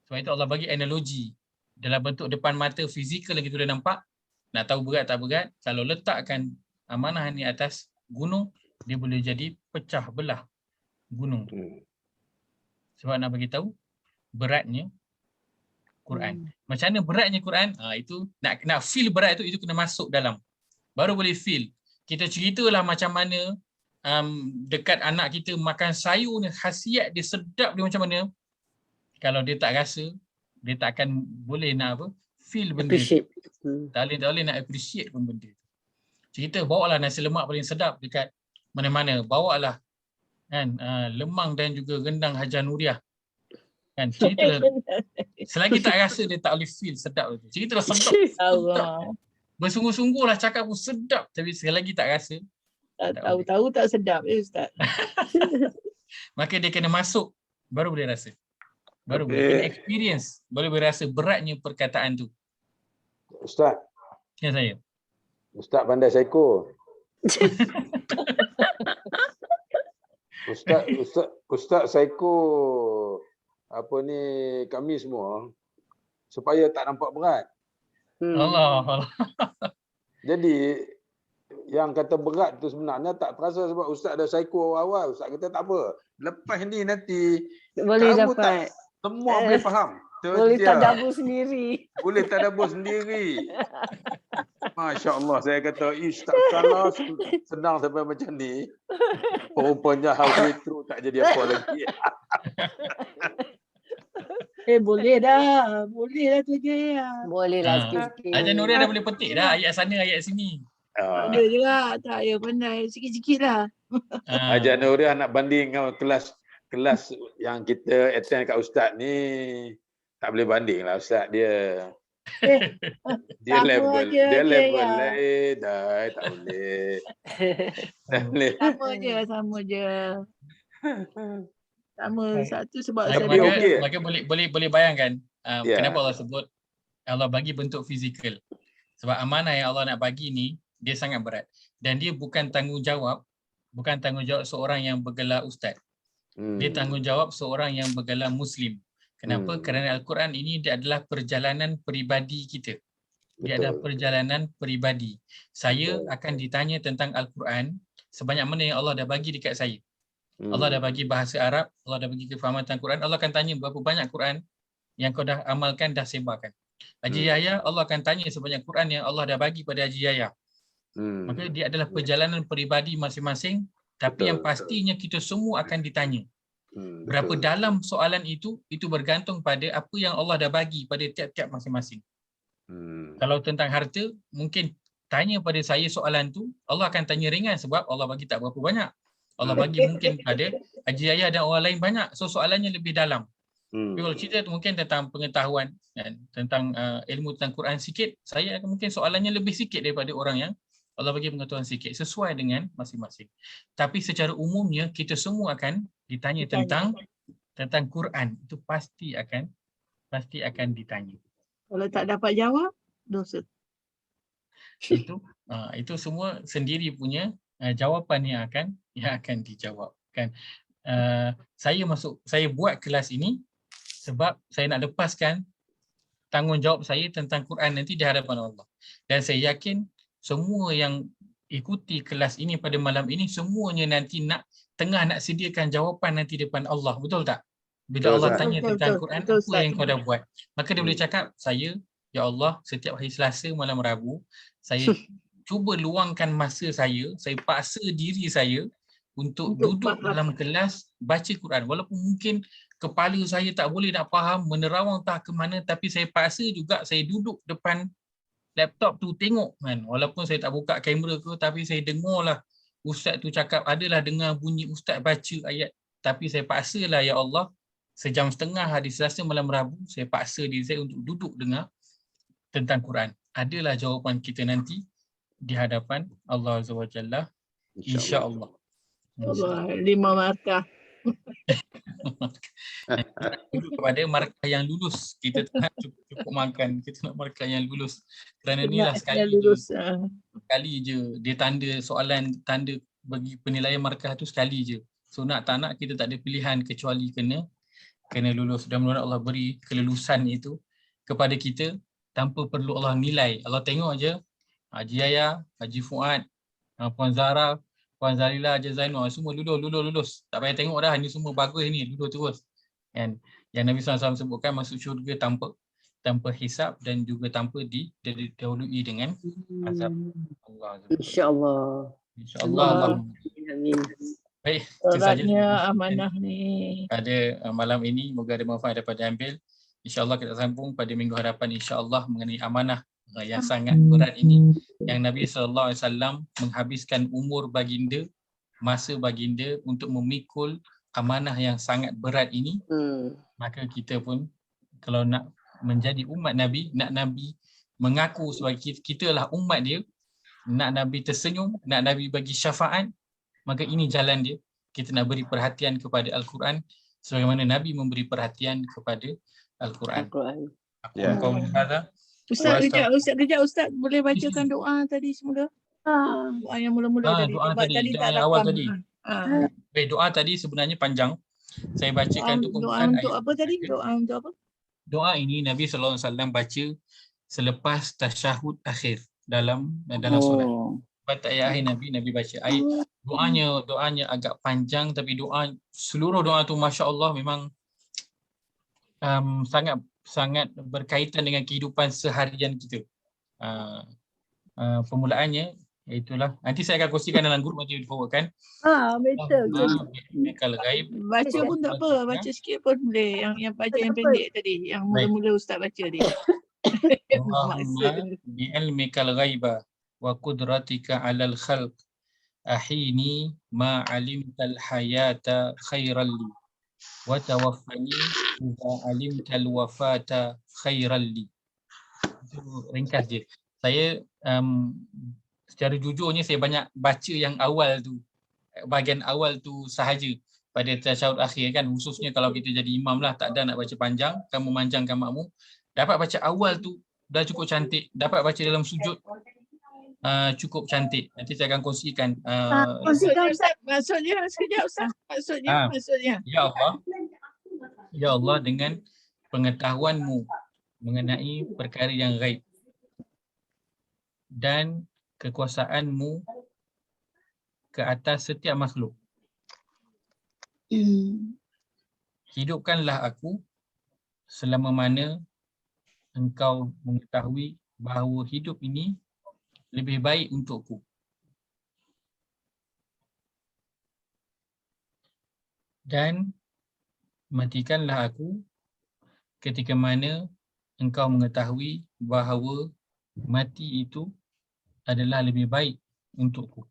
Sebab itu Allah bagi analogi dalam bentuk depan mata fizikal yang kita boleh nampak. Nak tahu berat tak berat, kalau letakkan amanah ni atas gunung, dia boleh jadi pecah belah gunung. Sebab nak bagi tahu beratnya Quran. Macam mana beratnya Quran? Itu nak feel berat itu kena masuk dalam. Baru boleh feel. Kita ceritalah macam mana dekat anak kita makan sayur ni, khasiat dia, sedap dia macam mana. Kalau dia tak rasa, dia tak akan boleh nak apa? Feel benda tu. Tak boleh nak appreciate pun benda tu. Cerita bawalah nasi lemak paling sedap dekat mana-mana. Bawalah kan lemang dan juga rendang Hajar Nuriah. Kan cerita selagi tak rasa dia tak boleh feel sedap tu. Cerita dah sedap. Bersungguh-sungguhlah cakap pun sedap, tapi sekali lagi tak rasa. Tak tahu tak sedap Ustaz. Maka dia kena masuk baru boleh rasa. Baru boleh experience, baru boleh rasa beratnya perkataan tu. Ustaz. Ya saya. Ustaz pandai psycho. Ustaz psycho apa ni kami semua supaya tak nampak berat. Allah. Jadi yang kata berat tu sebenarnya tak terasa sebab Ustaz ada psycho awal. Ustaz kata tak apa. Lepas ni nanti boleh kamu dapat. Semua boleh faham. Boleh tadabbur sendiri. Boleh tadabbur sendiri. Masya Allah, saya kata, tak salah senang sampai macam ni. Rupanya halfway through tak jadi apa lagi. Boleh dah tu je. Boleh lah sikit-sikit. Hajar Nuriah dah boleh petik dah ayat sana ayat sini. Ada juga, tak ya pandai sikit-sikit lah. Hajar Nuriah nak banding dengan kelas yang kita attend kat Ustaz ni, tak boleh banding lah Ustaz dia. Dia level lain dah, tak boleh. Tak boleh. Sama je. Sama satu sebab maka boleh bayangkan kenapa Allah sebut Allah bagi bentuk fizikal. Sebab amanah yang Allah nak bagi ni dia sangat berat dan dia bukan tanggungjawab seorang yang bergelar ustaz. Dia tanggungjawab seorang yang bergelar muslim. Kenapa? Kerana Al-Quran ini dia adalah perjalanan peribadi kita. Dia adalah perjalanan peribadi. Saya akan ditanya tentang Al-Quran sebanyak mana yang Allah dah bagi dekat saya. Allah dah bagi bahasa Arab, Allah dah bagi kefahaman tentang Quran. Allah akan tanya berapa banyak Quran yang kau dah amalkan, dah sebarkan. Haji Yahya, Allah akan tanya sebanyak Quran yang Allah dah bagi pada Haji Yahya. Maka dia adalah perjalanan peribadi masing-masing. Tapi yang pastinya kita semua akan ditanya. Berapa dalam soalan itu bergantung pada apa yang Allah dah bagi pada tiap-tiap masing-masing. Kalau tentang harta, mungkin tanya pada saya soalan tu, Allah akan tanya ringan sebab Allah bagi tak berapa banyak. Allah bagi mungkin pada Haji Yahya dan orang lain banyak. So soalannya lebih dalam. Tapi kalau cerita tu mungkin tentang pengetahuan dan tentang ilmu tentang Quran sikit, saya akan mungkin soalannya lebih sikit daripada orang yang Allah bagi pengetahuan sikit sesuai dengan masing-masing. Tapi secara umumnya kita semua akan ditanya tentang Quran. Itu pasti akan ditanya. Kalau tak dapat jawab, dosa. Itu semua sendiri punya jawapan yang akan dijawab kan. Saya buat kelas ini sebab saya nak lepaskan tanggungjawab saya tentang Quran nanti di hadapan Allah. Dan saya yakin semua yang ikuti kelas ini pada malam ini semuanya nanti nak sediakan jawapan nanti depan Allah. Betul tak? Bila Allah tanya tentang Quran, apa yang kau dah buat? Maka dia boleh cakap, saya, ya Allah, setiap hari Selasa malam Rabu, saya cuba luangkan masa saya paksa diri saya untuk duduk dalam kelas baca Quran. Walaupun mungkin kepala saya tak boleh nak faham, menerawang tak ke mana, tapi saya paksa juga saya duduk depan laptop tu tengok kan. Walaupun saya tak buka kamera ke, tapi saya dengarlah ustaz tu cakap, adalah dengar bunyi ustaz baca ayat. Tapi saya paksalah, ya Allah, sejam setengah hari Selasa malam Rabu, saya paksa diri saya untuk duduk dengar tentang Quran. Adalah jawapan kita nanti di hadapan Allah Azza wa Jalla, insya-Allah. Allah, 5 markah. Duduk kepada markah yang lulus. Kita tak cukup makan, kita nak markah yang lulus. Kerana inilah sekali je dia tanda soalan, tanda bagi penilaian markah tu sekali je. So nak tak nak kita tak ada pilihan kecuali kena lulus. Dan mudah-mudahan Allah beri kelulusan itu kepada kita tanpa perlu Allah nilai. Allah tengok je Haji Yaya, Haji Fuad, Puan Zara, Puan Zalila, Haji Zainul, semua lulus. Tak payah tengok dah, ni semua bagus ni, lulus terus. And yang Nabi SAW sebutkan masuk syurga tanpa hisab dan juga tanpa didahului dengan azab Allah. InsyaAllah. InsyaAllah. Amin. Baik, itu sahaja amanah ni. Pada malam ini, moga ada manfaat dapat diambil. InsyaAllah kita sambung pada minggu hadapan insyaAllah mengenai amanah yang sangat berat ini, yang Nabi SAW menghabiskan umur baginda, masa baginda untuk memikul amanah yang sangat berat ini. Maka kita pun kalau nak menjadi umat Nabi, nak Nabi mengaku sebagai kita lah umat dia, nak Nabi tersenyum, nak Nabi bagi syafaat, maka ini jalan dia. Kita nak beri perhatian kepada Al-Quran sebagaimana Nabi memberi perhatian kepada Al-Quran. Ustaz, boleh bacakan doa tadi semula? Doa yang mula-mula tadi. Doa yang awal tadi. Baik, doa tadi sebenarnya panjang. Saya bacakan untuk pembukaan. Doa untuk apa tadi? Doa untuk apa? Doa ini Nabi SAW baca selepas tasyahud akhir dalam solat. Pada ayat akhir Nabi baca. Doanya agak panjang, tapi seluruh doa tu Masya Allah memang sangat berkaitan dengan kehidupan seharian kita. Permulaannya itulah. Nanti saya akan kongsikan dalam grup nanti diforwardkan. Betul. Kalau gaib. Baca pun tak apa, baca sikit pun boleh. Yang baca yang pendek tadi, yang mula-mula Ustaz baca tadi. Allahumma bi'ilmikal ghaiba wa qudratika 'alal khalq ahini ma 'alimtal hayata khairal li wa tawaffani idza 'alimtal wafata khairal li. Itu ringkas je. Saya secara jujurnya saya banyak baca yang awal tu, bahagian awal tu sahaja pada tasyahud akhir kan, khususnya kalau kita jadi imam lah, tak ada nak baca panjang, kan memanjangkan makmum. Dapat baca awal tu dah cukup cantik, dapat baca dalam sujud cukup cantik. Nanti saya akan kongsikan. Maksudnya sekejap Ustaz. Maksudnya. Ya Allah, dengan pengetahuanmu mengenai perkara yang gaib dan kekuasaanmu ke atas setiap makhluk. Hidupkanlah aku selama mana engkau mengetahui bahawa hidup ini lebih baik untukku. Dan matikanlah aku ketika mana engkau mengetahui bahawa mati itu adalah lebih baik untukku.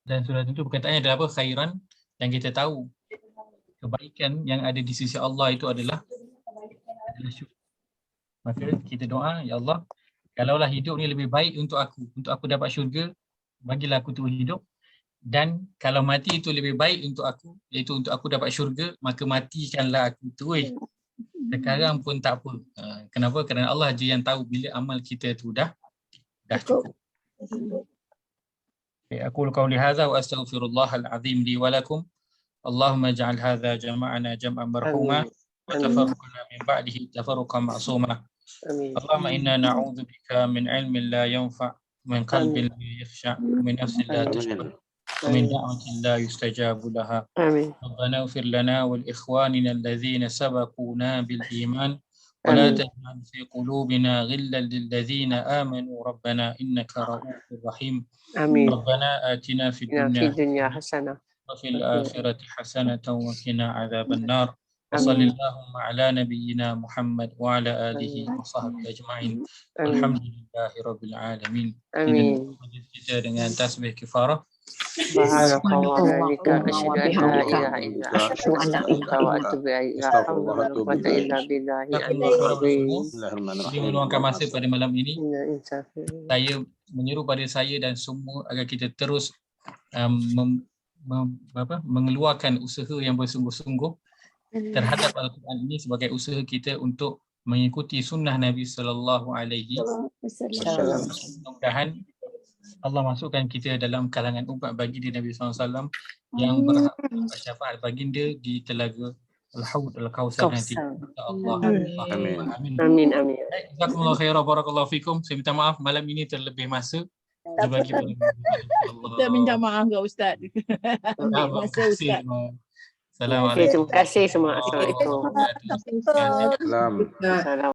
Dan surat itu perkataannya adalah apa? Khairan, yang kita tahu kebaikan yang ada di sisi Allah itu adalah adalah syurga. Maka kita doa, ya Allah, kalaulah hidup ni lebih baik untuk aku dapat syurga, bagilah aku terus hidup. Dan kalau mati itu lebih baik untuk aku, iaitu untuk aku dapat syurga, maka matikanlah aku terus. Sekarang pun tak apa. Kenapa? Kerana Allah je yang tahu bila amal kita tu dah cukup. Aku qauli hadza wa astaghfirullahal azim li wa lakum. Allahumma ij'al hadza jama'ana jam'an marhuma wa tafarraqna min ba'dihi tafarruqan ma'suma. Allahumma inna na'udzu bika min ilmin la yanfa', min qalbin la yakhsha', min nafsin la tashba', ومن دعوة لا يستجاب لها. ربنا اغفر لنا ولإخواننا الذين سبقونا بالإيمان ولا تجعل في قلوبنا غلا للذين آمنوا ربنا إنك رؤوف رحيم. ربنا آتنا في الدنيا حسنة وفي الآخرة حسنة وقنا عذاب النار. وصل اللهم على نبينا محمد وعلى آله وصحبه أجمعين. الحمد لله رب العالمين. Kita dengan tasbih kifarah. Meluangkan masa pada malam ini, saya menyeru pada saya dan semua agar kita terus mengeluarkan usaha yang bersungguh-sungguh terhadap Al-Quran ini sebagai usaha kita untuk mengikuti sunnah Nabi sallallahu alaihi wasallam. Mudah-mudahan Allah masukkan kita dalam kalangan umat baginda Nabi SAW yang berhak syafaat baginda di telaga Al-Haud Al-Kausar nanti. InsyaAllah. Amin. Jazakumullah khairan, barakallahu fikum. Saya minta maaf malam ini terlebih masa. Kita minta maaf ke Ustaz. Masa Ustaz. Assalamualaikum. Terima kasih semua. Assalamualaikum. Salam.